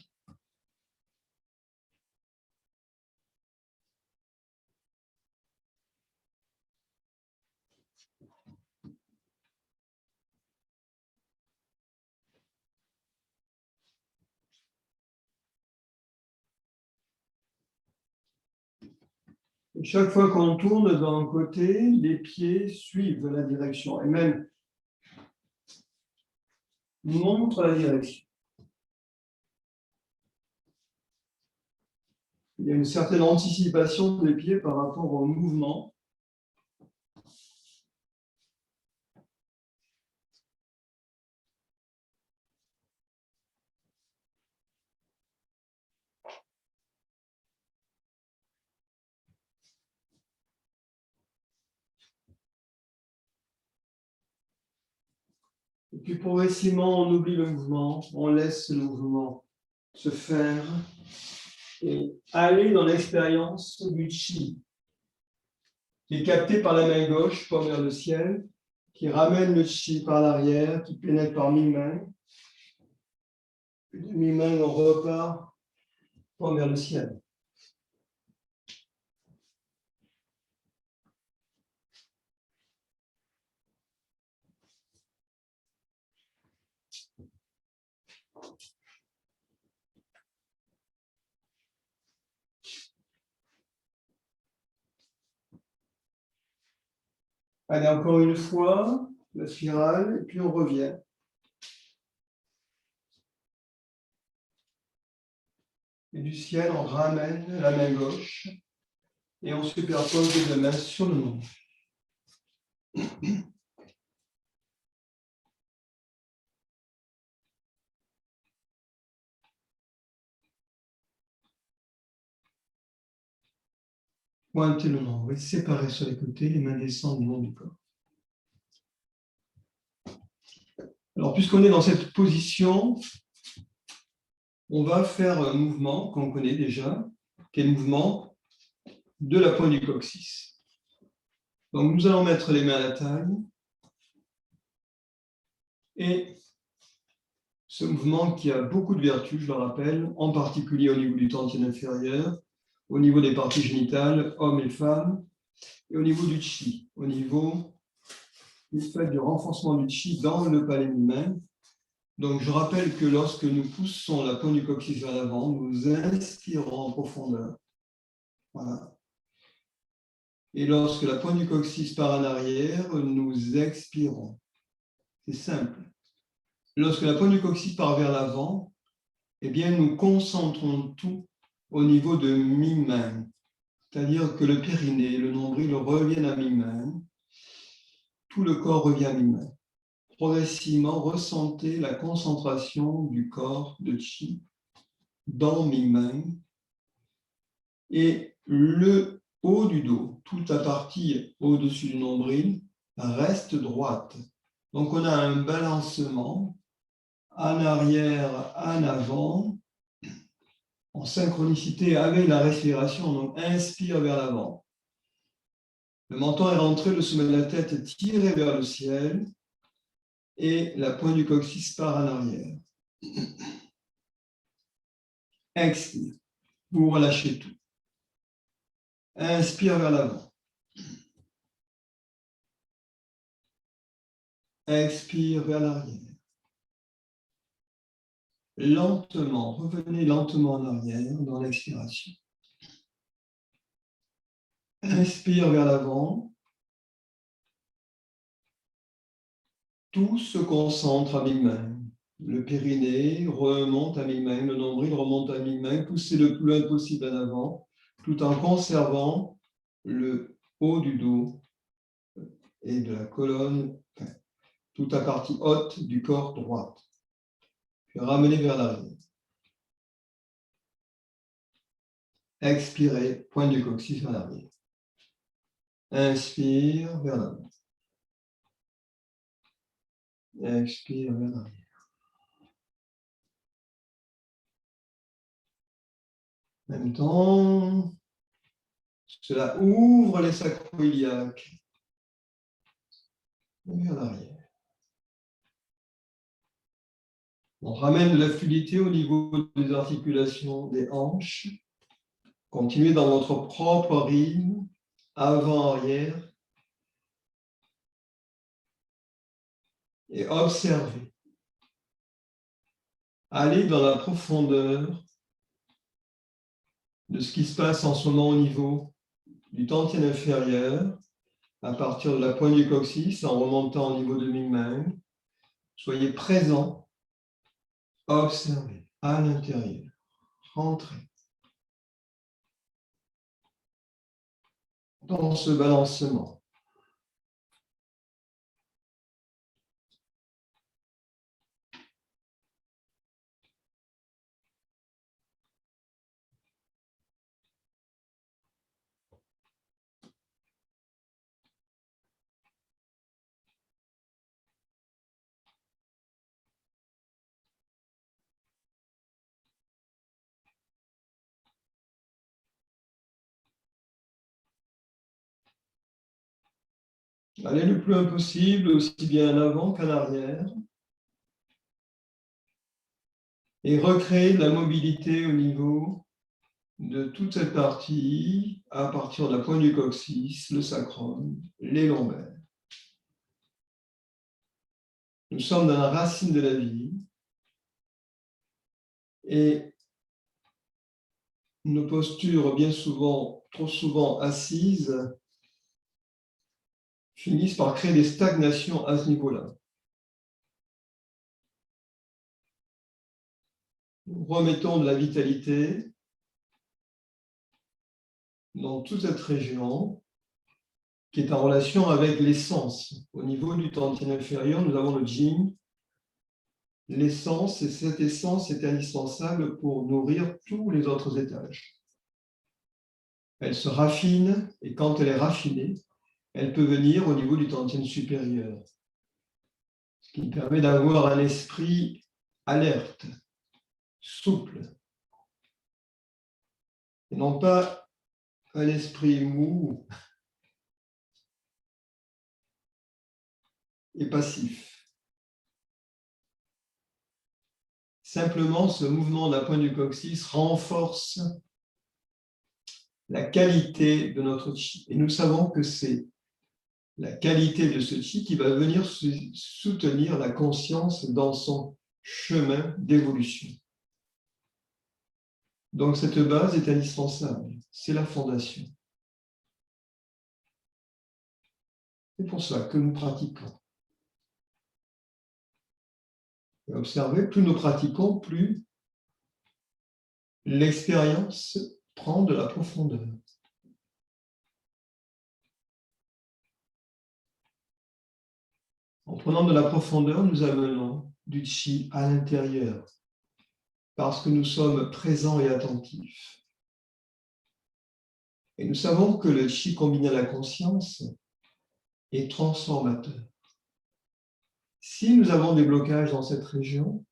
Et chaque fois qu'on tourne d'un côté, les pieds suivent la direction et même montrent la direction. Il y a une certaine anticipation des pieds par rapport au mouvement. Et puis progressivement, on oublie le mouvement, on laisse le mouvement se faire et aller dans l'expérience du chi, qui est capté par la main gauche, paume vers le ciel, qui ramène le chi par l'arrière, qui pénètre par mi-main. De mi-main, on repart, paume vers le ciel. Allez, encore une fois, la spirale, et puis on revient. Et du ciel, on ramène la main gauche et on superpose les deux mains sur le monde. Pointez le nombril, séparez sur les côtés, les mains descendent le long du corps. Alors, puisqu'on est dans cette position, on va faire un mouvement qu'on connaît déjà, qui est le mouvement de la pointe du coccyx. Donc, nous allons mettre les mains à la taille. Et ce mouvement qui a beaucoup de vertus, je le rappelle, en particulier au niveau du tantien inférieur, au niveau des parties génitales, hommes et femmes, et au niveau du chi, au niveau du fait du renforcement du chi dans le palais mi-main. Donc, je rappelle que lorsque nous poussons la pointe du coccyx vers l'avant, nous inspirons en profondeur. Voilà. Et lorsque la pointe du coccyx part en arrière, nous expirons. C'est simple. Lorsque la pointe du coccyx part vers l'avant, eh bien, nous concentrons tout au niveau de mi-main. C'est-à-dire que le périnée, le nombril reviennent à mi-main. Tout le corps revient à mi-main. Progressivement, ressentez la concentration du corps de chi dans mi-main et le haut du dos, toute la partie au-dessus du nombril, reste droite. Donc, on a un balancement en arrière, en avant, en synchronicité avec la respiration. Donc, inspire vers l'avant. Le menton est rentré, le sommet de la tête est tiré vers le ciel et la pointe du coccyx part en arrière. Expire. Vous relâchez tout. Inspire vers l'avant. Expire vers l'arrière. Lentement, revenez lentement en arrière dans l'expiration. Inspire vers l'avant. Tout se concentre à mi-main. Le périnée remonte à mi-main, le nombril remonte à mi-main. Poussez le plus loin possible en avant, tout en conservant le haut du dos et de la colonne, enfin, toute la partie haute du corps droite. Puis ramenez vers l'arrière. Expirez, pointe du coccyx vers l'arrière. Inspire vers l'avant. Expire vers l'arrière. En même temps, cela ouvre les sacro-iliaques vers l'arrière. On ramène la fluidité au niveau des articulations des hanches. Continuez dans votre propre rythme, avant-arrière, et observez. Allez dans la profondeur de ce qui se passe en ce moment au niveau du tantien inférieur, à partir de la pointe du coccyx, en remontant au niveau de mi-main. Soyez présent, observez à l'intérieur, rentrez dans ce balancement. Allez le plus loin possible, aussi bien en avant qu'en arrière. Et recréer de la mobilité au niveau de toute cette partie, à partir de la pointe du coccyx, le sacrum, les lombaires. Nous sommes dans la racine de la vie et nos postures, bien souvent, trop souvent assises, finissent par créer des stagnations à ce niveau-là. Nous remettons de la vitalité dans toute cette région qui est en relation avec l'essence. Au niveau du tantien inférieur, nous avons le yin, l'essence, et cette essence est indispensable pour nourrir tous les autres étages. Elle se raffine, et quand elle est raffinée, elle peut venir au niveau du tantien supérieur, ce qui permet d'avoir un esprit alerte, souple, et non pas un esprit mou et passif. Simplement, ce mouvement de la pointe du coccyx renforce la qualité de notre chi. Et nous savons que c'est la qualité de ce chi qui va venir soutenir la conscience dans son chemin d'évolution. Donc, cette base est indispensable. C'est la fondation. C'est pour ça que nous pratiquons. Et observez, plus nous pratiquons, plus l'expérience prend de la profondeur. En prenant de la profondeur, nous amenons du chi à l'intérieur, parce que nous sommes présents et attentifs. Et nous savons que le chi combiné à la conscience est transformateur. Si nous avons des blocages dans cette région,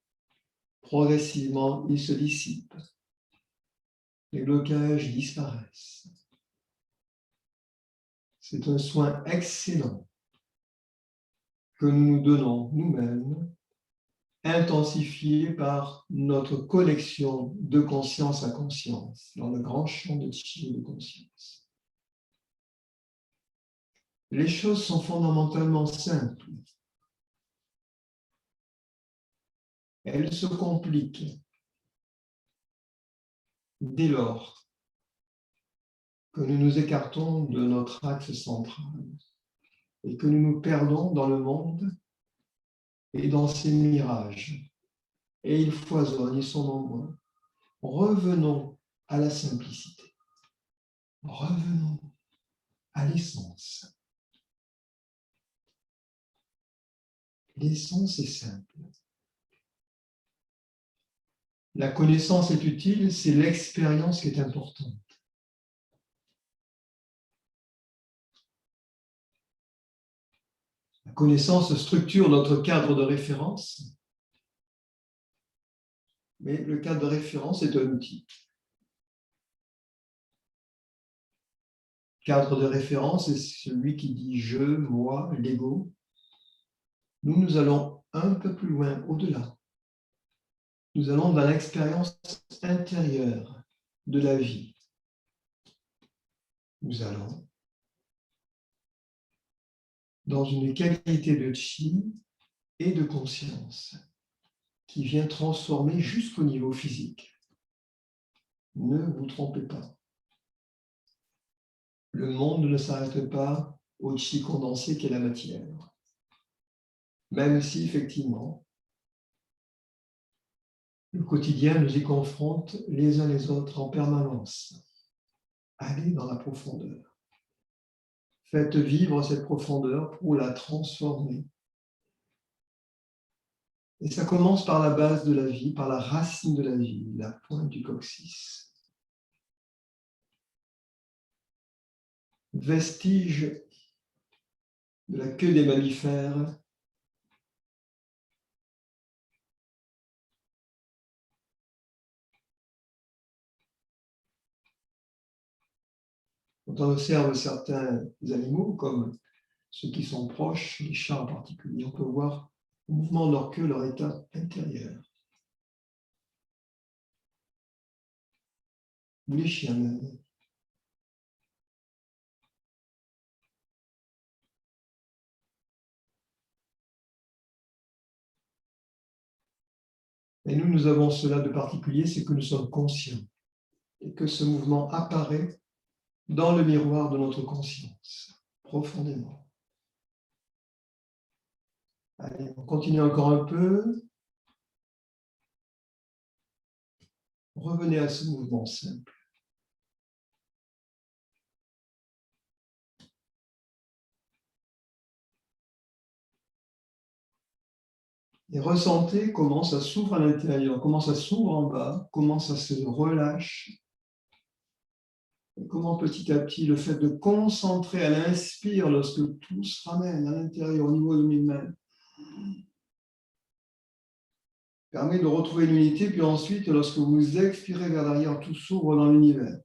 progressivement, ils se dissipent. Les blocages disparaissent. C'est un soin excellent que nous nous donnons nous-mêmes, intensifié par notre connexion de conscience à conscience, dans le grand champ de chi et de conscience. Les choses sont fondamentalement simples. Elles se compliquent dès lors que nous nous écartons de notre axe central et que nous nous perdons dans le monde et dans ses mirages. Et ils foisonnent, ils sont nombreux. Revenons à la simplicité. Revenons à l'essence. L'essence est simple. La connaissance est utile, c'est l'expérience qui est importante. La connaissance structure notre cadre de référence, mais le cadre de référence est un outil. Cadre de référence, c'est celui qui dit je, moi, l'ego. Nous allons un peu plus loin, au-delà. Nous allons dans l'expérience intérieure de la vie. Nous allons dans une qualité de chi et de conscience qui vient transformer jusqu'au niveau physique. Ne vous trompez pas. Le monde ne s'arrête pas au chi condensé qu'est la matière. Même si, effectivement, le quotidien nous y confronte les uns les autres en permanence. Allez dans la profondeur. Faites vivre cette profondeur pour la transformer. Et ça commence par la base de la vie, par la racine de la vie, la pointe du coccyx. Vestige de la queue des mammifères, quand on observe certains animaux, comme ceux qui sont proches, les chats en particulier, on peut voir le mouvement de leur queue, leur état intérieur. Ou les chiens même. Et nous avons cela de particulier, c'est que nous sommes conscients et que ce mouvement apparaît dans le miroir de notre conscience, profondément. Allez, on continue encore un peu. Revenez à ce mouvement simple. Et ressentez comment ça s'ouvre à l'intérieur, comment ça s'ouvre en bas, comment ça se relâche. Et comment petit à petit, le fait de concentrer à l'inspire, lorsque tout se ramène à l'intérieur, au niveau de nous-mêmes, permet de retrouver l'unité, puis ensuite, lorsque vous expirez vers l'arrière, tout s'ouvre dans l'univers.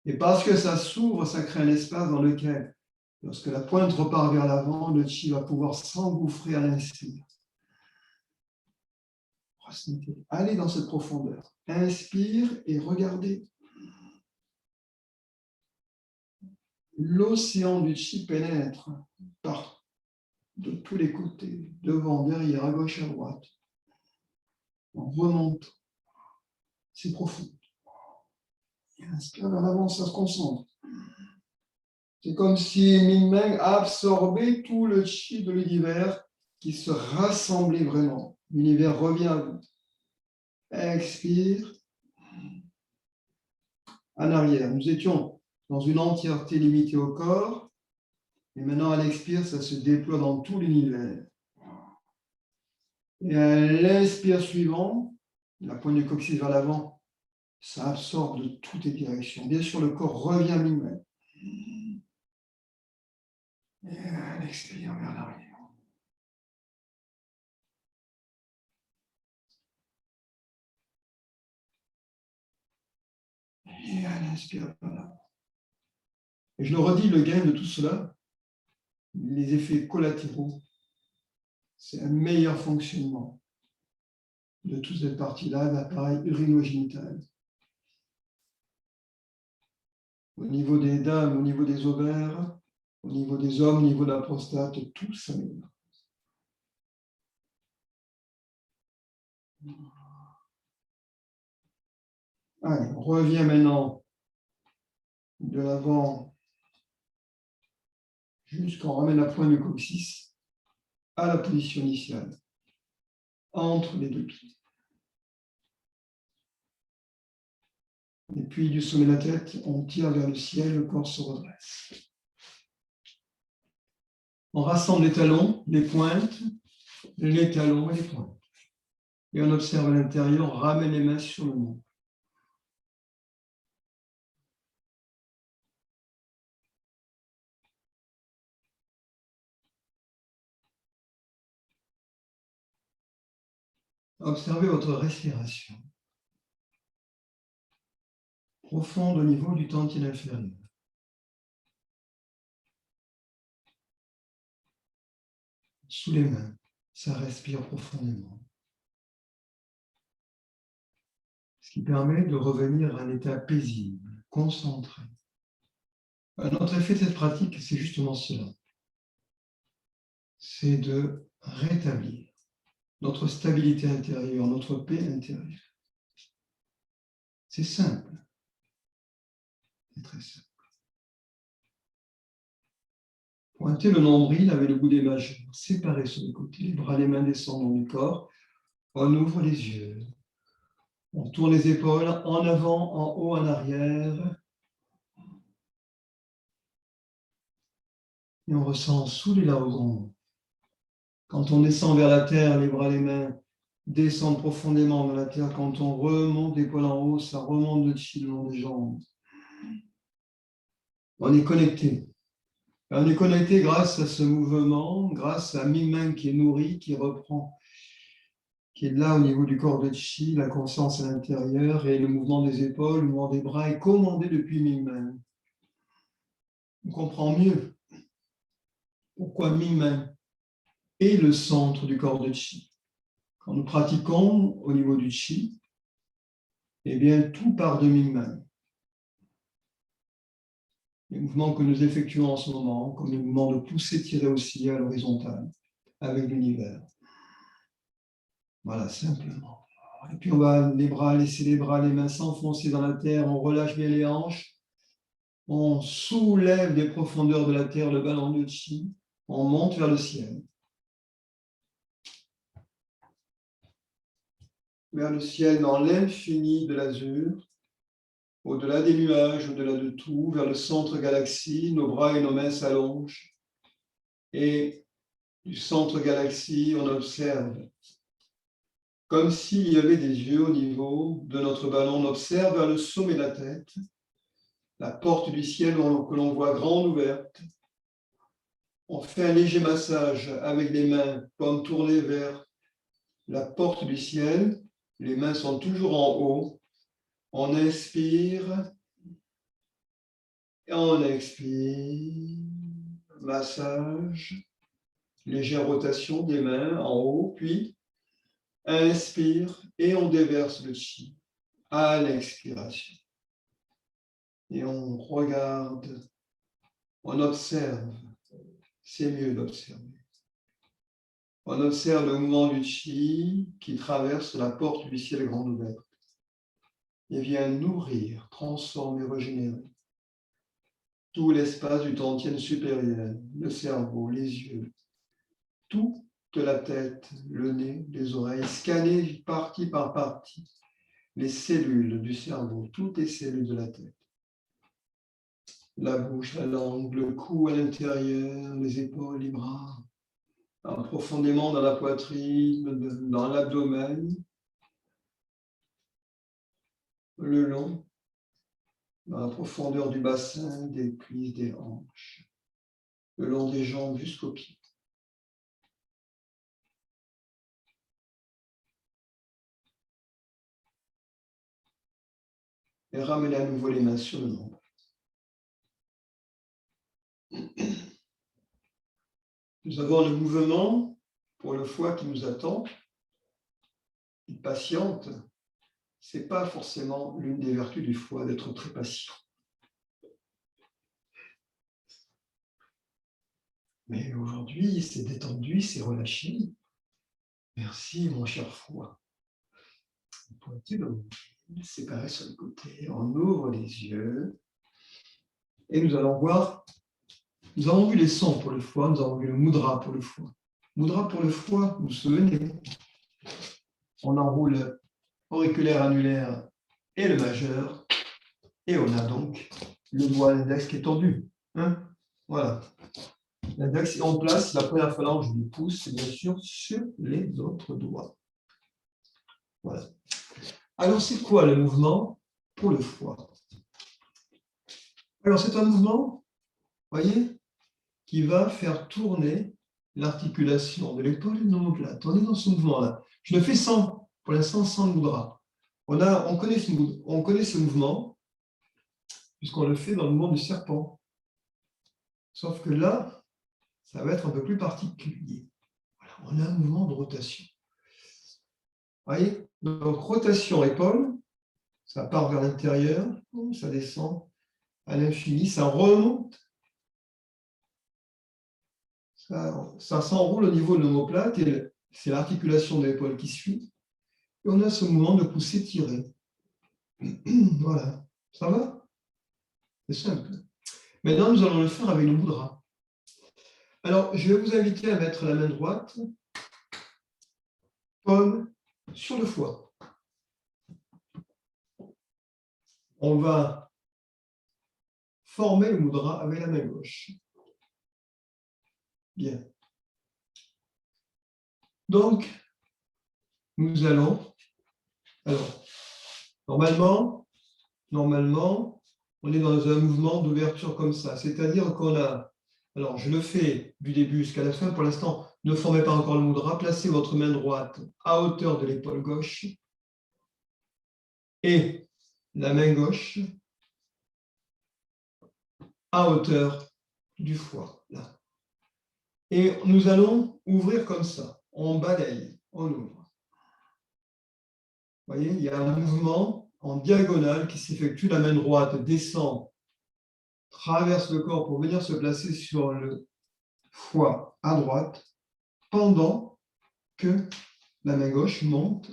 Et parce que ça s'ouvre, ça crée un espace dans lequel, lorsque la pointe repart vers l'avant, le chi va pouvoir s'engouffrer à l'inspire. ressentez. Allez dans cette profondeur. Inspire et regardez. L'océan du chi pénètre par de tous les côtés, devant, derrière, à gauche, à droite. On remonte. C'est profond. Et inspire vers l'avant, ça se concentre. C'est comme si Minmeng absorbait tout le chi de l'univers qui se rassemblait vraiment. L'univers revient à vous. Expire. En arrière. Nous étions dans une entièreté limitée au corps. Et maintenant, à l'expire, ça se déploie dans tout l'univers. Et à l'inspire suivant, la pointe du coccyx vers l'avant, ça absorbe de toutes les directions. Bien sûr, le corps revient à lui-même. Et à l'expire vers l'arrière. Et à l'inspire vers l'avant. Et je le redis, le gain de tout cela, les effets collatéraux, c'est un meilleur fonctionnement de toute cette partie-là, de l'appareil urinogénital. Au niveau des dames, au niveau des ovaires, au niveau des hommes, au niveau de la prostate, tout s'améliore. Allez, on revient maintenant de l'avant jusqu'on ramène la pointe du coccyx à la position initiale, entre les deux pieds. Et puis du sommet de la tête, on tire vers le ciel, le corps se redresse. On rassemble les talons, les pointes, les talons et les pointes. Et on observe à l'intérieur, on ramène les mains sur le menton. Observez votre respiration. Profonde au niveau du tantien inférieur. Sous les mains, ça respire profondément. Ce qui permet de revenir à un état paisible, concentré. Un autre effet de cette pratique, c'est justement cela. C'est de rétablir notre stabilité intérieure, notre paix intérieure. C'est simple. C'est très simple. Pointez le nombril avec le bout des majeurs, séparés sur les côtés, les bras, les mains descendent du corps. On ouvre les yeux. On tourne les épaules en avant, en haut, en arrière. Et on ressent sous les largons. Quand on descend vers la terre, les bras, les mains descendent profondément vers la terre. Quand on remonte l'épaule en haut, ça remonte le chi le long des jambes. On est connecté. On est connecté grâce à ce mouvement, grâce à Minmeng qui est nourri, qui reprend, qui est là au niveau du corps de chi, la conscience à l'intérieur et le mouvement des épaules, le mouvement des bras est commandé depuis Minmeng. On comprend mieux pourquoi Minmeng est le centre du corps de chi. Quand nous pratiquons au niveau du chi, eh bien tout part de Minmeng. Les mouvements que nous effectuons en ce moment, comme le mouvement de pousser, tirer aussi à l'horizontale, avec l'univers. Voilà, simplement. Et puis on va les bras, laisser les bras, les mains s'enfoncer dans la terre, on relâche bien les hanches, on soulève des profondeurs de la terre le ballon de chi, on monte vers le ciel. Vers le ciel dans l'infini de l'azur, au-delà des nuages, au-delà de tout, vers le centre galaxie, nos bras et nos mains s'allongent. Et du centre galaxie, on observe, comme s'il y avait des yeux au niveau de notre ballon, on observe vers le sommet de la tête, la porte du ciel que l'on voit grande ouverte. On fait un léger massage avec les mains, paumes tournées vers la porte du ciel. Les mains sont toujours en haut. On inspire et on expire. Massage, légère rotation des mains en haut, puis Inspire et on déverse le chi à l'expiration. Et on regarde, on observe. C'est mieux d'observer. On observe le mouvement du chi qui traverse la porte du ciel grande ouverte et vient nourrir, transformer, régénérer tout l'espace du tantien supérieur, le cerveau, les yeux, toute la tête, le nez, les oreilles, scanner partie par partie les cellules du cerveau, toutes les cellules de la tête. La bouche, la langue, le cou à l'intérieur, les épaules, les bras, profondément dans la poitrine, dans l'abdomen, le long, dans la profondeur du bassin, des cuisses, des hanches, le long des jambes jusqu'aux pieds. Et ramenez à nouveau les mains sur le nombre. Nous avons le mouvement pour le foie qui nous attend. Il patiente. Ce n'est pas forcément l'une des vertus du foie d'être très patient. Mais aujourd'hui, c'est détendu, c'est relâché. Merci, mon cher foie. Pointu le nombril, séparé sur le côté. On ouvre les yeux. Et nous allons voir. Nous avons vu les sons pour le foie, nous avons vu le mudra pour le foie. Mudra pour le foie, vous vous souvenez, on enroule auriculaire, annulaire et le majeur, et on a donc le doigt, l'index qui est tendu. Hein, voilà. L'index, et on place la première phalange du pouce, bien sûr, sur les autres doigts. Voilà. Alors, c'est quoi le mouvement pour le foie? Alors, c'est un mouvement, voyez, qui va faire tourner l'articulation de l'épaule et de l'omoplate. On est dans ce mouvement-là. Je le fais sans, pour l'instant, sans le mudra. On connaît ce mouvement, puisqu'on le fait dans le mouvement du serpent. Sauf que là, ça va être un peu plus particulier. Voilà, on a un mouvement de rotation. Vous voyez? Donc, rotation épaule, ça part vers l'intérieur, ça descend à l'infini, ça remonte. Ça s'enroule au niveau de l'omoplate et c'est l'articulation de l'épaule qui suit. Et on a ce mouvement de poussée tirée. Voilà. Ça va? C'est simple. Maintenant, nous allons le faire avec le mudra. Alors, je vais vous inviter à mettre la main droite, paume sur le foie. On va former le mudra avec la main gauche. Bien. Donc, nous allons... Alors, normalement, on est dans un mouvement d'ouverture comme ça. C'est-à-dire qu'on a... Alors, je le fais du début jusqu'à la fin. Pour l'instant, ne formez pas encore le mudra. Placez votre main droite à hauteur de l'épaule gauche et la main gauche à hauteur du foie. Là. Et nous allons ouvrir comme ça. On balaye, on ouvre. Vous voyez, il y a un mouvement en diagonale qui s'effectue. La main droite descend, traverse le corps pour venir se placer sur le foie à droite, pendant que la main gauche monte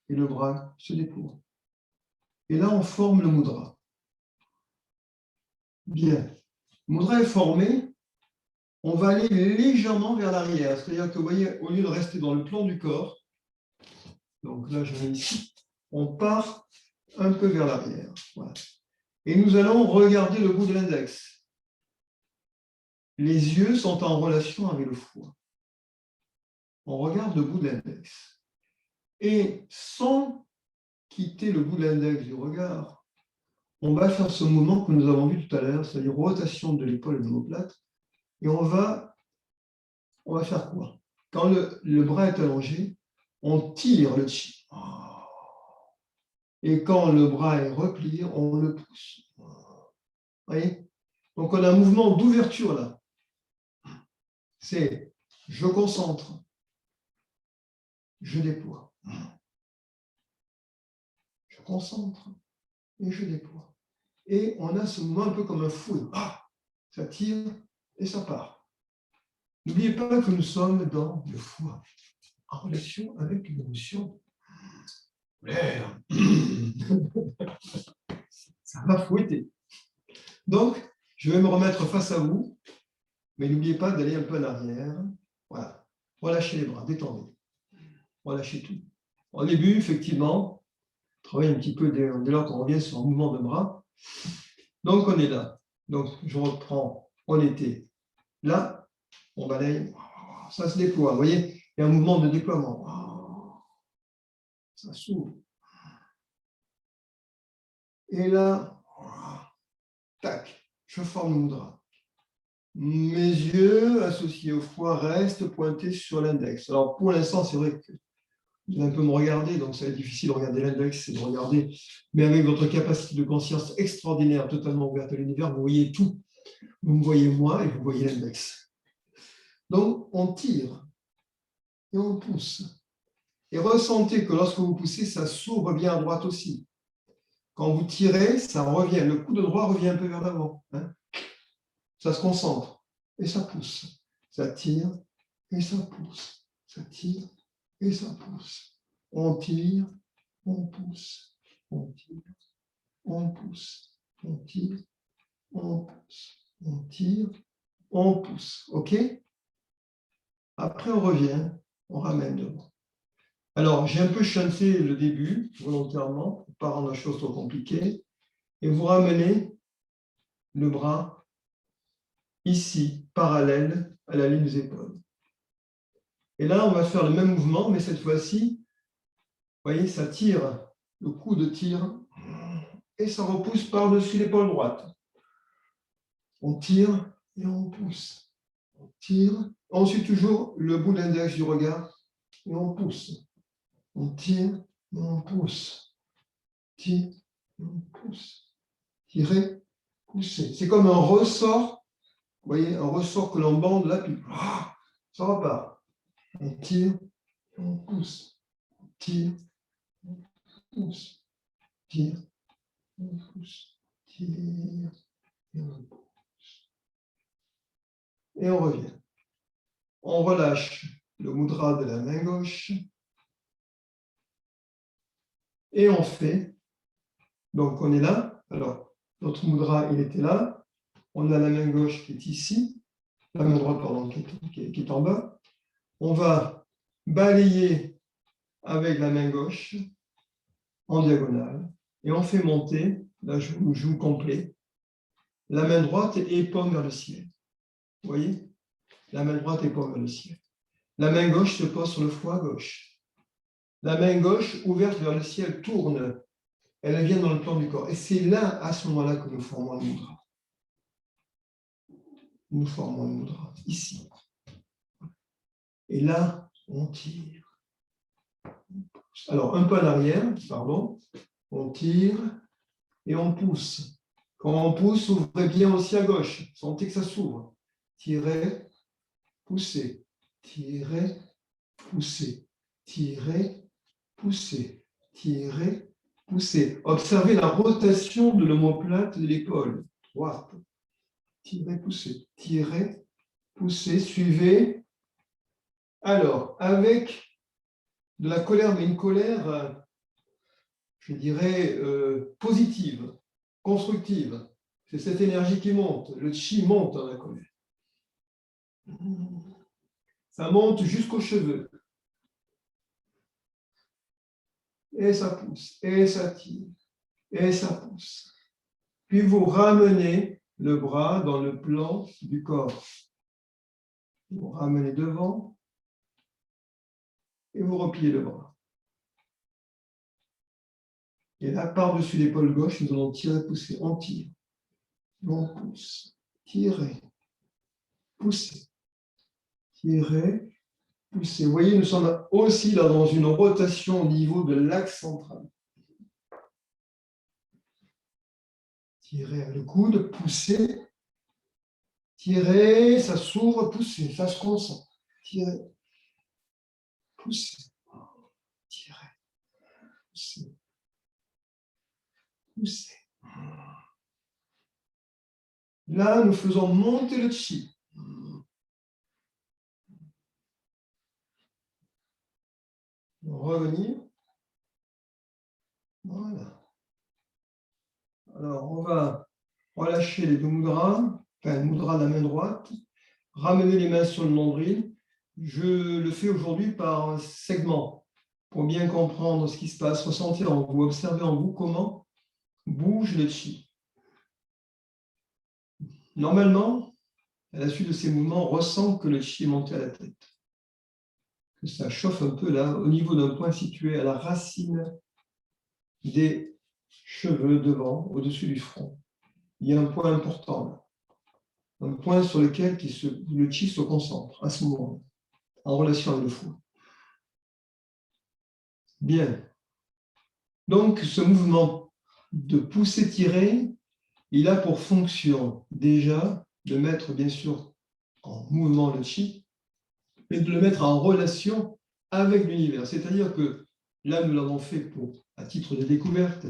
et le bras se déploie. Et là, on forme le mudra. Bien. Le mudra est formé. On va aller légèrement vers l'arrière. C'est-à-dire que vous voyez, au lieu de rester dans le plan du corps, donc là, je mets ici, on part un peu vers l'arrière. Voilà. Et nous allons regarder le bout de l'index. Les yeux sont en relation avec le foie. On regarde le bout de l'index. Et sans quitter le bout de l'index du regard, on va faire ce mouvement que nous avons vu tout à l'heure, c'est-à-dire rotation de l'épaule et de l'omoplate. Et on va faire quoi? Quand le bras est allongé, on tire le chi. Et quand le bras est replié, on le pousse. Vous voyez? Donc on a un mouvement d'ouverture là. C'est je concentre, je déploie. Je concentre et je déploie. Et on a ce mouvement un peu comme un fouet. Ça tire et ça part. N'oubliez pas que nous sommes dans le foie, en relation avec une émotion. L'air. Ça va fouetter. Donc, je vais me remettre face à vous, mais n'oubliez pas d'aller un peu en arrière. Voilà. Relâchez les bras, détendez. Relâchez tout. Au début, effectivement, travaille un petit peu dès lors qu'on revient sur un mouvement de bras. Donc, on est là. Donc, je reprends. On était là. On balaye. Ça se déploie. Vous voyez, il y a un mouvement de déploiement. Ça s'ouvre. Et là, tac, je forme le mudra. Mes yeux associés au foie restent pointés sur l'index. Alors, pour l'instant, c'est vrai que vous allez un peu me regarder, donc ça va être difficile de regarder l'index, c'est de regarder, mais avec votre capacité de conscience extraordinaire, totalement ouverte à l'univers, vous voyez tout. Vous me voyez moi et vous voyez l'index. Donc, on tire et on pousse. Et ressentez que lorsque vous poussez, ça s'ouvre bien à droite aussi. Quand vous tirez, ça revient. Le coup de droit revient un peu vers l'avant. Ça se concentre et ça pousse. Ça tire et ça pousse. Ça tire et ça pousse. On tire, on pousse. On tire, on pousse. On tire, on pousse. On tire, on pousse. OK? Après, on revient, on ramène devant. Alors, j'ai un peu chanté le début, volontairement, pour ne pas rendre la chose trop compliquée. Et vous ramenez le bras ici, parallèle à la ligne des épaules. Et là, on va faire le même mouvement, mais cette fois-ci, vous voyez, ça tire, le coude tire, et ça repousse par-dessus l'épaule droite. On tire et on pousse. On tire. Ensuite, toujours le bout de l'index du regard, et on pousse. On tire et on pousse. Tire et on pousse. Tirer, pousser. C'est comme un ressort, vous voyez, un ressort que l'on bande là, puis ça repart. On tire et on pousse. On tire, on pousse. Tire, on pousse. Tire et on pousse. Et on revient. On relâche le mudra de la main gauche. Et on fait. Donc, on est là. Alors, notre mudra, il était là. On a la main gauche qui est ici. La main droite, pardon, qui est en bas. On va balayer avec la main gauche en diagonale. Et on fait monter, là, je joue complet. La main droite et paume vers le ciel. Vous voyez? La main droite et paume vers le ciel. La main gauche se pose sur le foie gauche. La main gauche, ouverte vers le ciel, tourne. Elle vient dans le plan du corps. Et c'est là, à ce moment-là, que nous formons le mudra. Nous formons le mudra, ici. Et là, on tire. Alors, un peu en arrière, pardon. On tire et on pousse. Quand on pousse, ouvrez bien aussi à gauche. Sentez que ça s'ouvre. Tirez, poussez. Tirez, poussez. Tirez, poussez. Tirez, poussez. Observez la rotation de l'omoplate de l'épaule. Droite. Tirez, poussez. Tirez, poussez. Suivez. Alors, avec de la colère, mais une colère, je dirais, positive, constructive. C'est cette énergie qui monte. Le chi monte dans la colère. Ça monte jusqu'aux cheveux. Et ça pousse, et ça tire, et ça pousse. Puis vous ramenez le bras dans le plan du corps. Vous ramenez devant et vous repliez le bras. Et là, par-dessus l'épaule gauche, nous allons tirer, pousser. On tire, on pousse, tirer, pousser, tirer, pousser. Vous voyez, nous sommes aussi là dans une rotation au niveau de l'axe central. Tirer le coude, pousser, tirer, ça s'ouvre, pousser, ça se concentre. Tirer, pousser, tirer, pousser. Pousser. Là, nous faisons monter le chi. Revenir. Voilà. Alors, on va relâcher les deux mudras, enfin, mudra de la main droite, ramener les mains sur le nombril. Je le fais aujourd'hui par segment, pour bien comprendre ce qui se passe, ressentir en vous, observer en vous comment bouge le chi. Normalement, à la suite de ces mouvements, on ressent que le chi est monté à la tête, que ça chauffe un peu là, au niveau d'un point situé à la racine des cheveux devant, au-dessus du front. Il y a un point important là, un point sur lequel le chi se concentre à ce moment, en relation avec le foie. Bien. Donc, ce mouvement de pousser-tirer, il a pour fonction déjà de mettre bien sûr en mouvement le chi, mais de le mettre en relation avec l'univers. C'est-à-dire que là, nous l'avons fait à titre de découverte.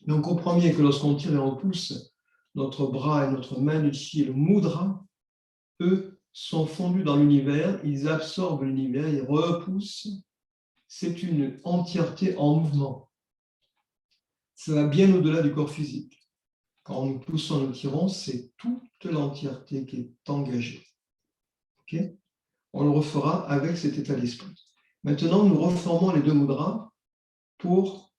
Mais on comprend bien que lorsqu'on tire et on pousse, notre bras et notre main de chi et le mudra, eux, sont fondus dans l'univers, ils absorbent l'univers, ils repoussent. C'est une entièreté en mouvement. Ça va bien au-delà du corps physique. Quand nous poussons, nous tirons, c'est toute l'entièreté qui est engagée. Okay? On le refera avec cet état d'esprit. Maintenant, nous reformons les deux mudras pour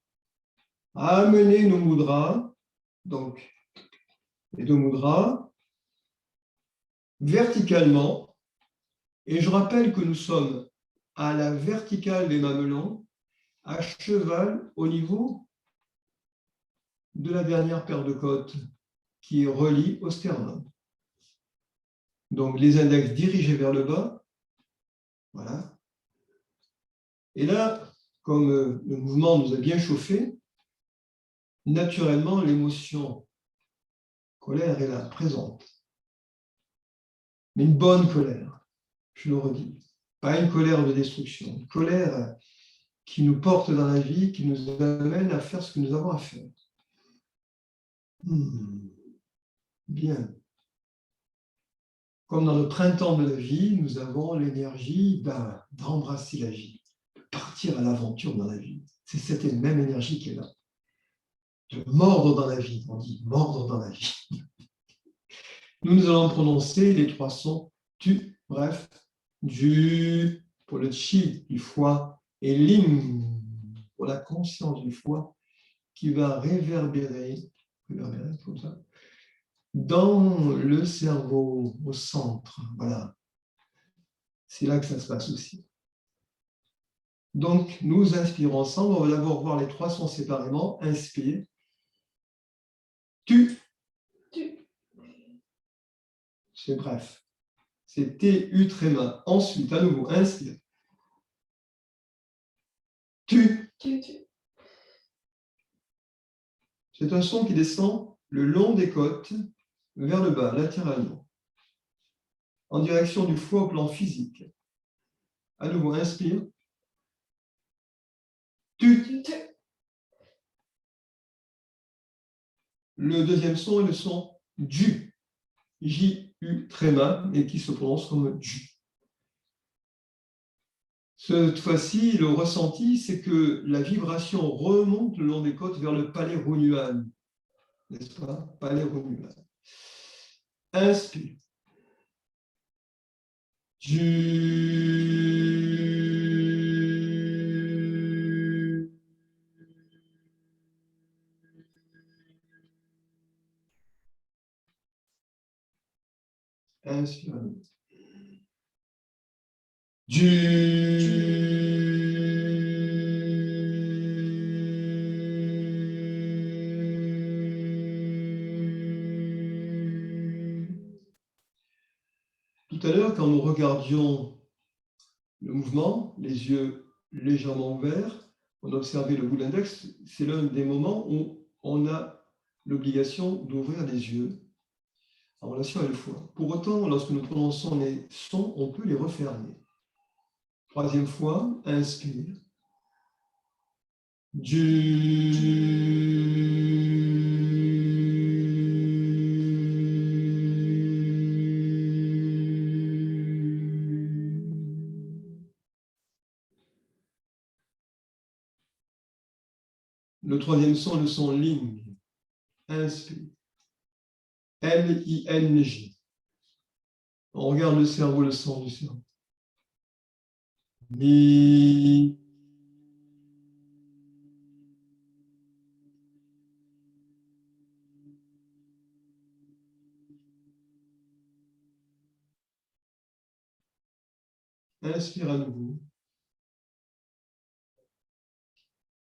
amener nos mudras, donc les deux mudras, verticalement. Et je rappelle que nous sommes à la verticale des mamelons, à cheval au niveau de la dernière paire de côtes qui relie au sternum. Donc les index dirigés vers le bas. Voilà. Et là, comme le mouvement nous a bien chauffé, naturellement, l'émotion colère est là, présente. Mais une bonne colère, je le redis. Pas une colère de destruction, une colère qui nous porte dans la vie, qui nous amène à faire ce que nous avons à faire. Bien. Comme dans le printemps de la vie, nous avons l'énergie d'embrasser la vie, de partir à l'aventure dans la vie. C'est cette même énergie qui est là. De mordre dans la vie, on dit mordre dans la vie. Nous allons prononcer les trois sons tu, bref, du pour le chi du foie et lim pour la conscience du foie qui va réverbérer comme ça, dans le cerveau, au centre. Voilà. C'est là que ça se passe aussi. Donc, nous inspirons ensemble. On va d'abord voir les trois sons séparément. Inspire. Tu. C'est bref. C'est T-U tréma. Ensuite, à nouveau, inspire. Tu. C'est un son qui descend le long des côtes vers le bas, latéralement, en direction du foie au plan physique. À nouveau, inspire. Tu. Le deuxième son est le son du. J-U tréma, et qui se prononce comme du. Cette fois-ci, le ressenti, c'est que la vibration remonte le long des côtes vers le palais Runuan. N'est-ce pas? Palais Runuan. Inspire. Inspire. Tout à l'heure, quand nous regardions le mouvement, les yeux légèrement ouverts, on observait le bout de l'index, c'est l'un des moments où on a l'obligation d'ouvrir les yeux en relation avec le foie. Pour autant, lorsque nous prononçons les sons, on peut les refermer. Troisième fois, inspire. Le troisième son, le son ling. Inspire. L-I-N-G. On regarde le cerveau, le son du cerveau. Mi. Inspire à nouveau.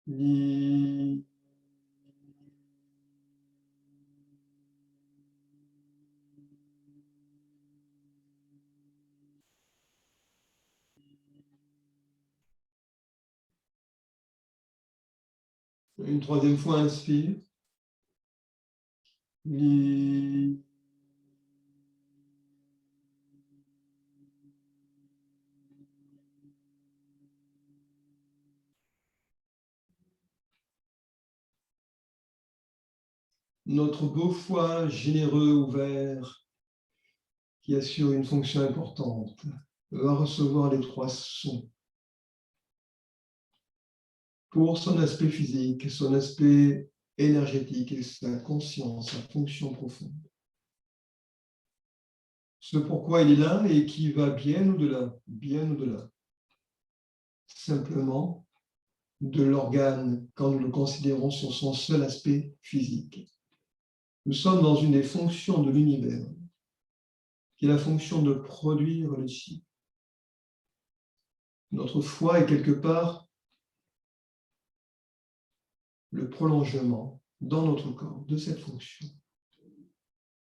Li. Une troisième fois, inspire. Li. Notre beau foie généreux, ouvert, qui assure une fonction importante, va recevoir les trois sons pour son aspect physique, son aspect énergétique et sa conscience, sa fonction profonde. Ce pourquoi il est là et qui va bien au-delà, simplement de l'organe quand nous le considérons sur son seul aspect physique. Nous sommes dans une des fonctions de l'univers, qui est la fonction de produire le chi. Notre foie est quelque part le prolongement dans notre corps de cette fonction.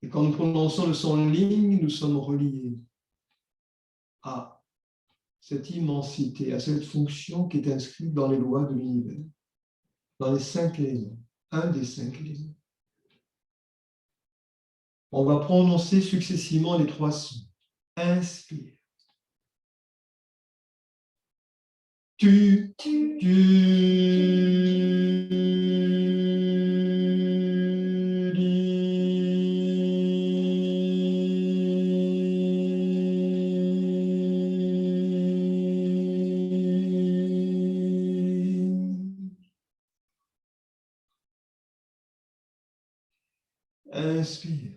Et quand nous prononçons le son ling, nous sommes reliés à cette immensité, à cette fonction qui est inscrite dans les lois de l'univers, dans les 5 éléments, un des 5 éléments. On va prononcer successivement les trois sons. Inspire. Tu. Inspire.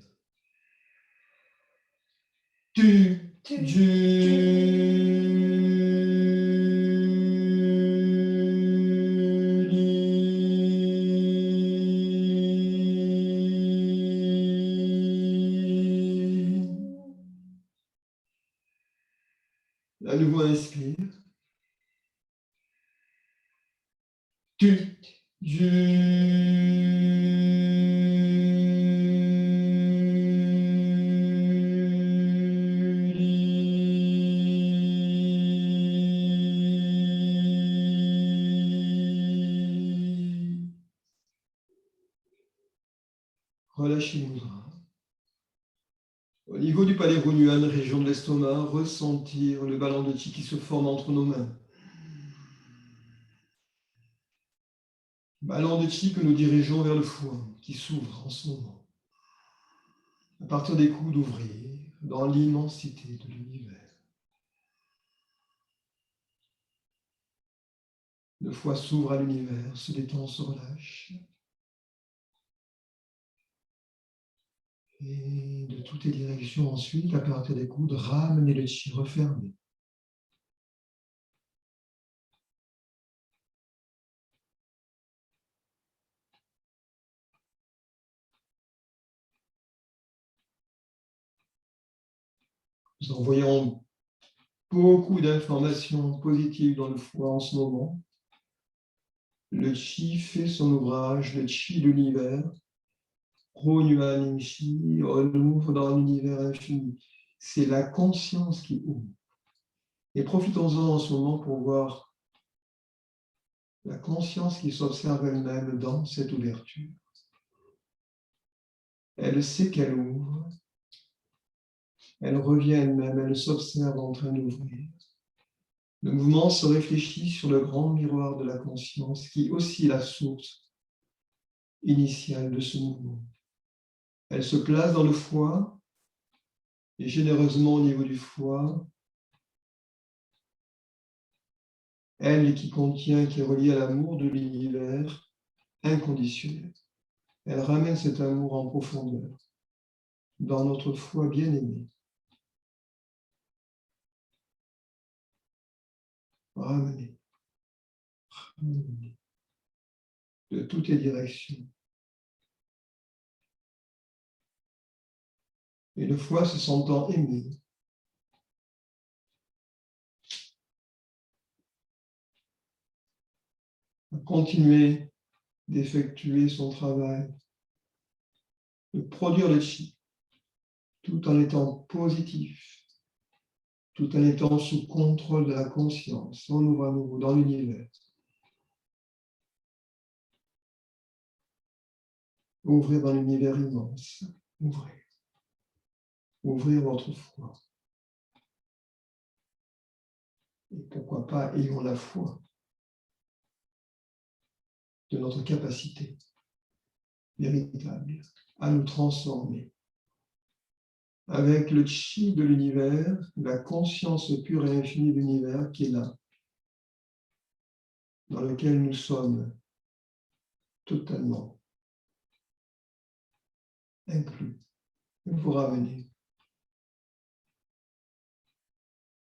À nouveau, inspire. Relâchez les bras. Au niveau du palais Brugnuan, région de l'estomac, ressentir le ballon de chi qui se forme entre nos mains. Ballon de chi que nous dirigeons vers le foie, qui s'ouvre en ce moment. À partir des coudes, ouvrir dans l'immensité de l'univers. Le foie s'ouvre à l'univers, se détend, se relâche. Et de toutes les directions ensuite, à partir des coudes, ramenez le chi, refermez. Nous envoyons beaucoup d'informations positives dans le foie en ce moment. Le chi fait son ouvrage, le chi de l'univers. Hunyuan chi, on ouvre dans l'univers infini. C'est la conscience qui ouvre. Et profitons-en en ce moment pour voir la conscience qui s'observe elle-même dans cette ouverture. Elle sait qu'elle ouvre. Elle revient elle-même, elle s'observe en train d'ouvrir. Le mouvement se réfléchit sur le grand miroir de la conscience qui est aussi la source initiale de ce mouvement. Elle se place dans le foie et généreusement au niveau du foie, elle qui contient, qui est reliée à l'amour de l'univers inconditionnel. Elle ramène cet amour en profondeur dans notre foi bien-aimée. Ramener de toutes les directions. Et le foie se sentant aimé, à continuer d'effectuer son travail, de produire le chi, tout en étant positif, tout en étant sous contrôle de la conscience. On ouvre à nouveau dans l'univers. Ouvrez dans l'univers immense. Ouvrez. Ouvrir votre foi. Et pourquoi pas, ayons la foi de notre capacité véritable à nous transformer. Avec le chi de l'univers, la conscience pure et infinie de l'univers qui est là, dans lequel nous sommes totalement inclus. Vous ramenez.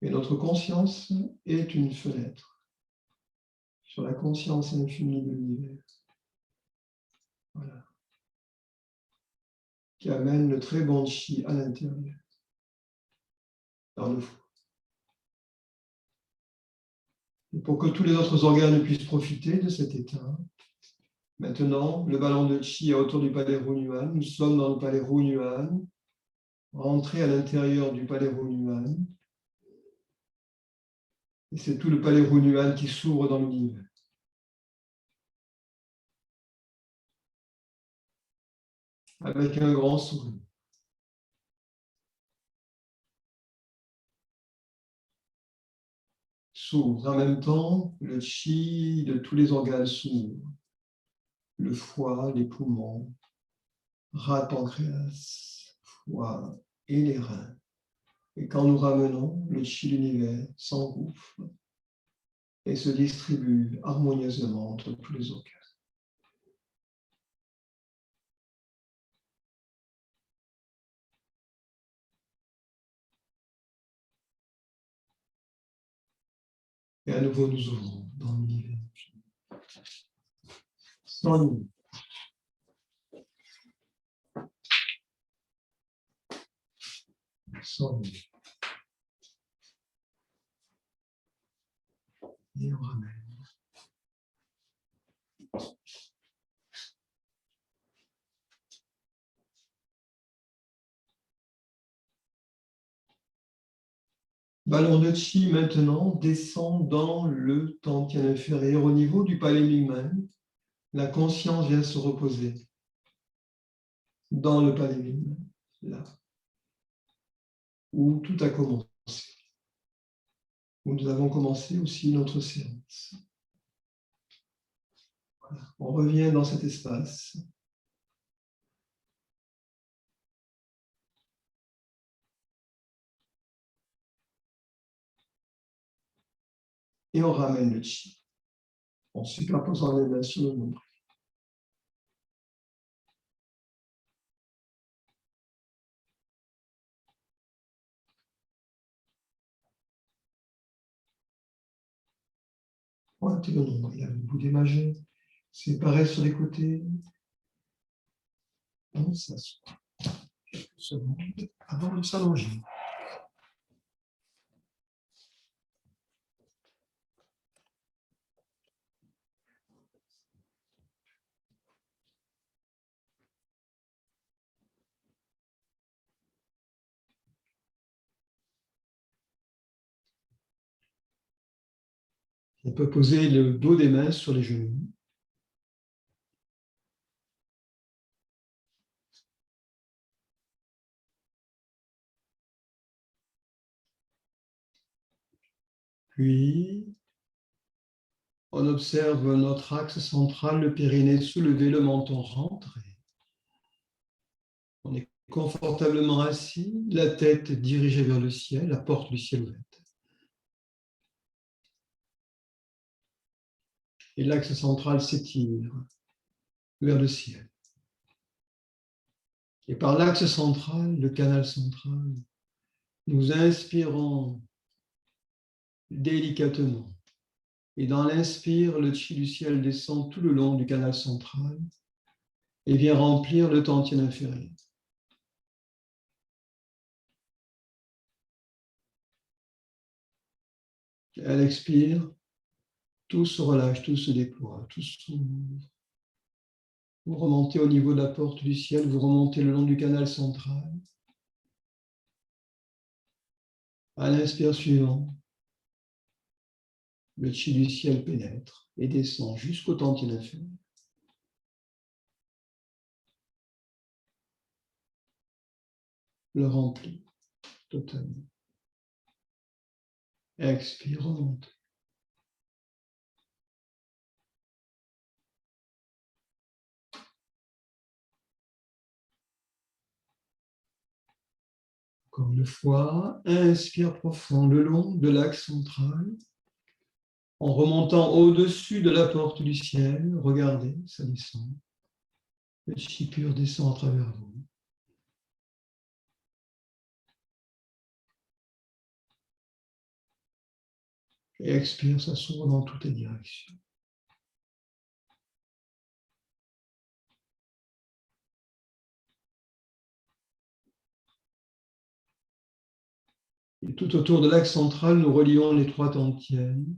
Et notre conscience est une fenêtre sur la conscience infinie de l'univers. Voilà. Qui amène le très bon chi à l'intérieur, dans le foie. Et pour que tous les autres organes puissent profiter de cet état, maintenant, le ballon de chi est autour du palais Runyuan. Nous sommes dans le palais Runyuan, rentrés à l'intérieur du palais Runyuan. Et c'est tout le palais Runyuan qui s'ouvre dans l'univers. Avec un grand sourire. S'ouvre. En même temps, le chi de tous les organes s'ouvre. Le foie, les poumons, rate, pancréas, foie et les reins. Et quand nous ramenons, le chi de l'univers s'engouffre et se distribue harmonieusement entre tous les organes. Et à nouveau, nous ouvrons dans l'univers. Sans limite. Sans limite. Et on ramène. Ballon de chi maintenant descend dans le tantien inférieur au niveau du palais Mingmen. La conscience vient se reposer dans le palais Mingmen, là où tout a commencé, où nous avons commencé aussi notre séance. Voilà. On revient dans cet espace. Et on ramène le chi en superposant les mains sur le nombril. Pointez le nombril avec le bout des majeurs. Séparez sur les côtés. On s'assoit quelques secondes avant de s'allonger. On peut poser le dos des mains sur les genoux. Puis, on observe notre axe central, le périnée soulevé, le menton rentré. On est confortablement assis, la tête dirigée vers le ciel, la porte du ciel ouverte. Et l'axe central s'étire vers le ciel. Et par l'axe central, le canal central, nous inspirons délicatement. Et dans l'inspire, le chi du ciel descend tout le long du canal central et vient remplir le tantien inférieur. À l'expire, tout se relâche, tout se déploie, tout s'ouvre. Vous remontez au niveau de la porte du ciel, vous remontez le long du canal central. À l'inspire suivant, le chi du ciel pénètre et descend jusqu'au tantien inférieur. Le remplit totalement. Expire, remonte. Encore une fois, inspire profond le long de l'axe central. En remontant au-dessus de la porte du ciel, regardez, ça descend. Le chi pur descend à travers vous. Et expire, ça s'ouvre dans toutes les directions. Et tout autour de l'axe central, nous relions les trois tantièmes,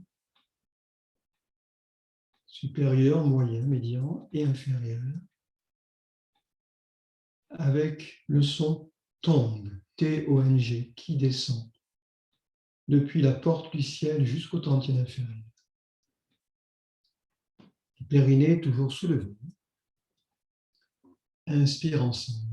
supérieur, moyen, médian et inférieur, avec le son Tong, T-O-N-G, qui descend depuis la porte du ciel jusqu'au tantien inférieur. Le périnée toujours soulevé. Inspire ensemble.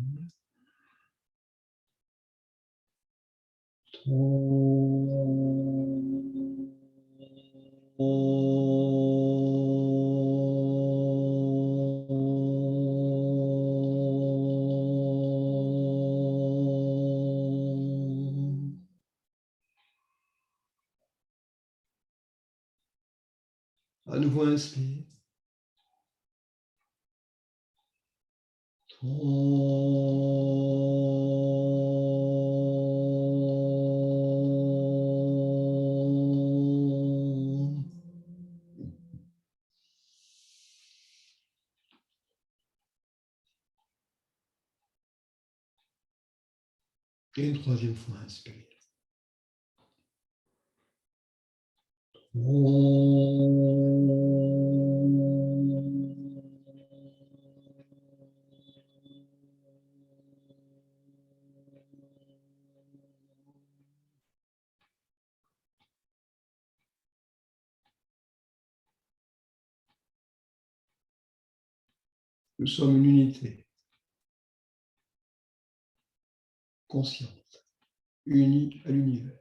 À nouveau, inspire. Et une troisième fois, inspire. Nous sommes une unité consciente, unie à l'univers.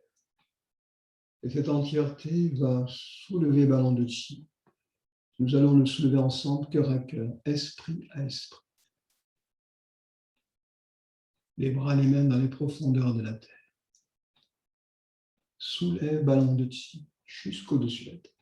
Et cette entièreté va soulever le ballon de chi. Nous allons le soulever ensemble, cœur à cœur, esprit à esprit. Les bras, les mains dans les profondeurs de la terre. Soulève ballon de chi jusqu'au-dessus de la tête.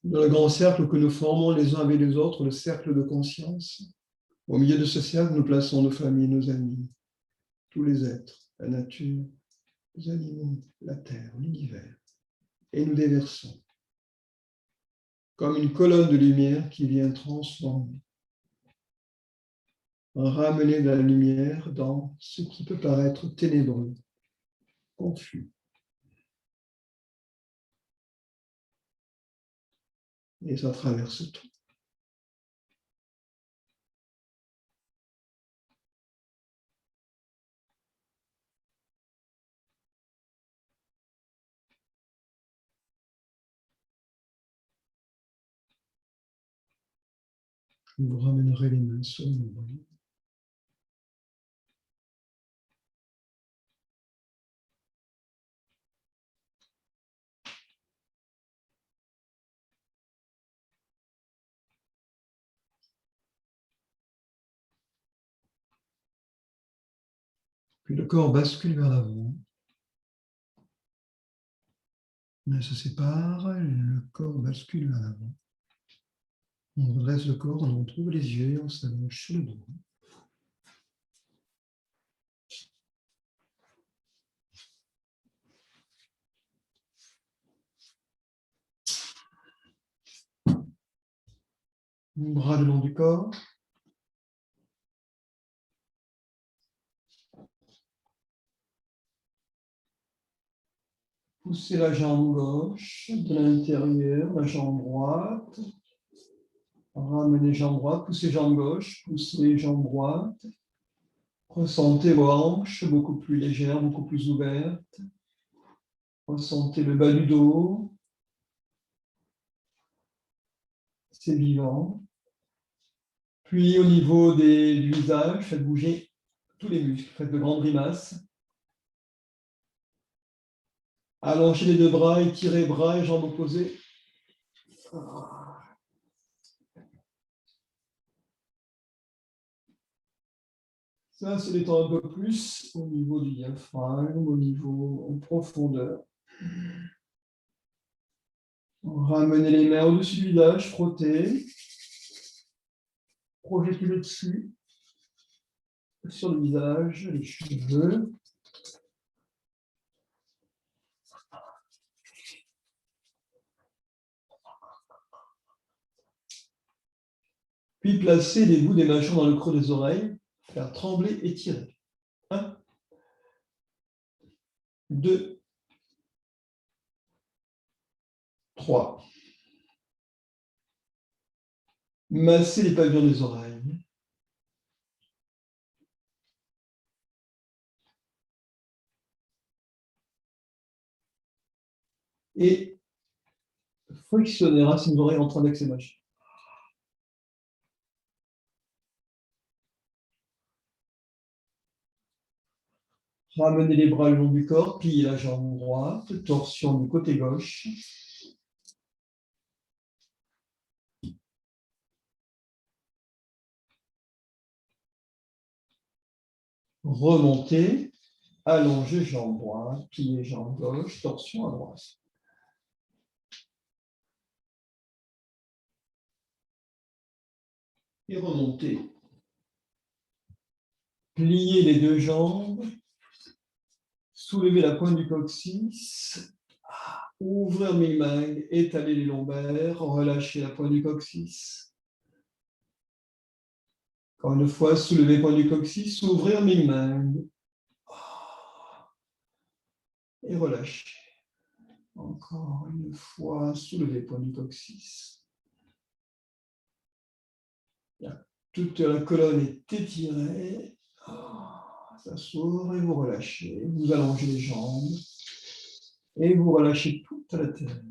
Dans le grand cercle que nous formons les uns avec les autres, le cercle de conscience, au milieu de ce cercle, nous plaçons nos familles, nos amis, tous les êtres, la nature, les animaux, la terre, l'univers, et nous déversons comme une colonne de lumière qui vient transformer, ramener de la lumière dans ce qui peut paraître ténébreux, confus. Et ça traverse tout. Vous ramènerez les mains sur le nombril. Puis le corps bascule vers l'avant. Mains se séparent, le corps bascule vers l'avant. On redresse le corps, on retrouve les yeux et on s'allonge sur le dos. Bras le long du corps. Poussez la jambe gauche de l'intérieur, la jambe droite. Ramenez jambe droite, poussez jambe gauche, poussez jambe droite. Ressentez vos hanches beaucoup plus légères, beaucoup plus ouvertes. Ressentez le bas du dos. C'est vivant. Puis au niveau du visage, faites bouger tous les muscles, faites de grandes grimaces. Allongez les deux bras, étirez bras et jambes opposées. Ça se détend un peu plus au niveau du diaphragme, au niveau en profondeur. Ramenez les mains au-dessus du visage, frottez. Projetez le dessus sur le visage, les cheveux. Puis placez les bouts des mâchoires dans le creux des oreilles, faire trembler et tirer. 1, 2, 3. Massez les pavillons des oreilles. Et frictionnez racines d'oreilles en train d'excémation. Ramenez les bras le long du corps, pliez la jambe droite, torsion du côté gauche. Remontez, allongez jambe droite, pliez jambe gauche, torsion à droite. Et remontez. Pliez les deux jambes, soulevez la pointe du coccyx, ouvrez mi-main, étalez les lombaires, relâchez la pointe du coccyx. Encore une fois, soulevez la pointe du coccyx, ouvrez mi-main. Et relâchez. Encore une fois, soulevez la pointe du coccyx. Toute la colonne est étirée. Ça s'ouvre et vous relâchez. Vous allongez les jambes et vous relâchez toute la tête.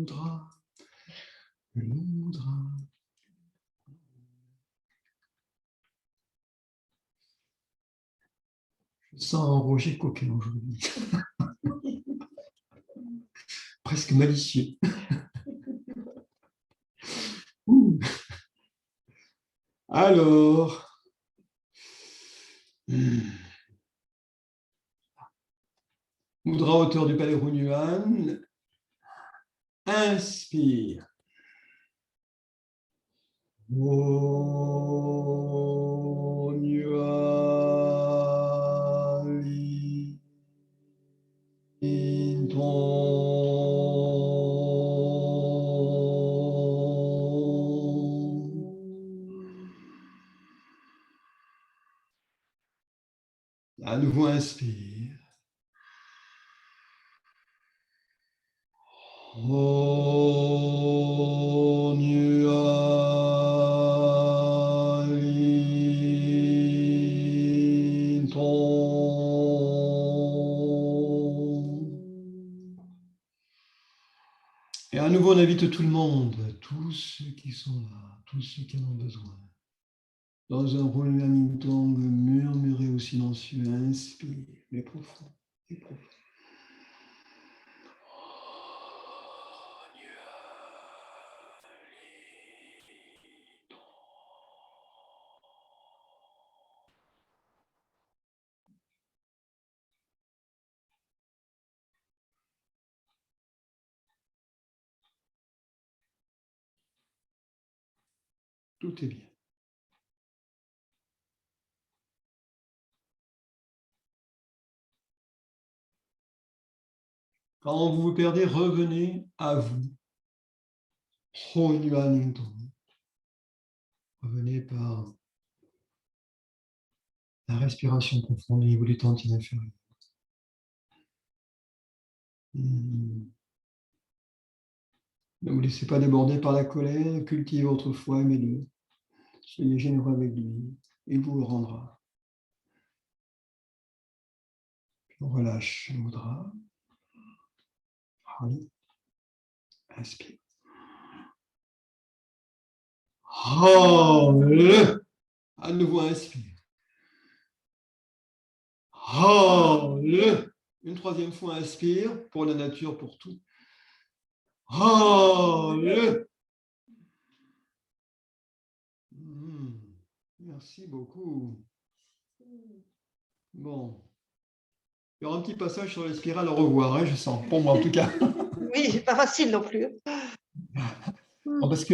mudra, le mudra. Je sens un Roger Coquin aujourd'hui. Presque malicieux. Alors, mudra hauteur du palais Runyuan. Inspire. À nouveau, inspire. Et à nouveau, on invite tout le monde, tous ceux qui sont là, tous ceux qui en ont besoin. Dans un rôle Hamilton, murmurer au silencieux, inspire, mais profond, et profond. Tout est bien. Quand vous vous perdez, revenez à vous. Revenez par la respiration profonde au niveau du tantine inférieur. Ne vous laissez pas déborder par la colère, cultivez votre foi, aimez-le. Soyez généreux avec lui, il vous le rendra. On relâche le mudra. Inspire. À nouveau, inspire. Une troisième fois, inspire pour la nature, pour tout. Merci beaucoup. Bon. Il y aura un petit passage sur les spirales au revoir, hein, je sens, pour moi en tout cas. Oui, pas facile non plus. Parce que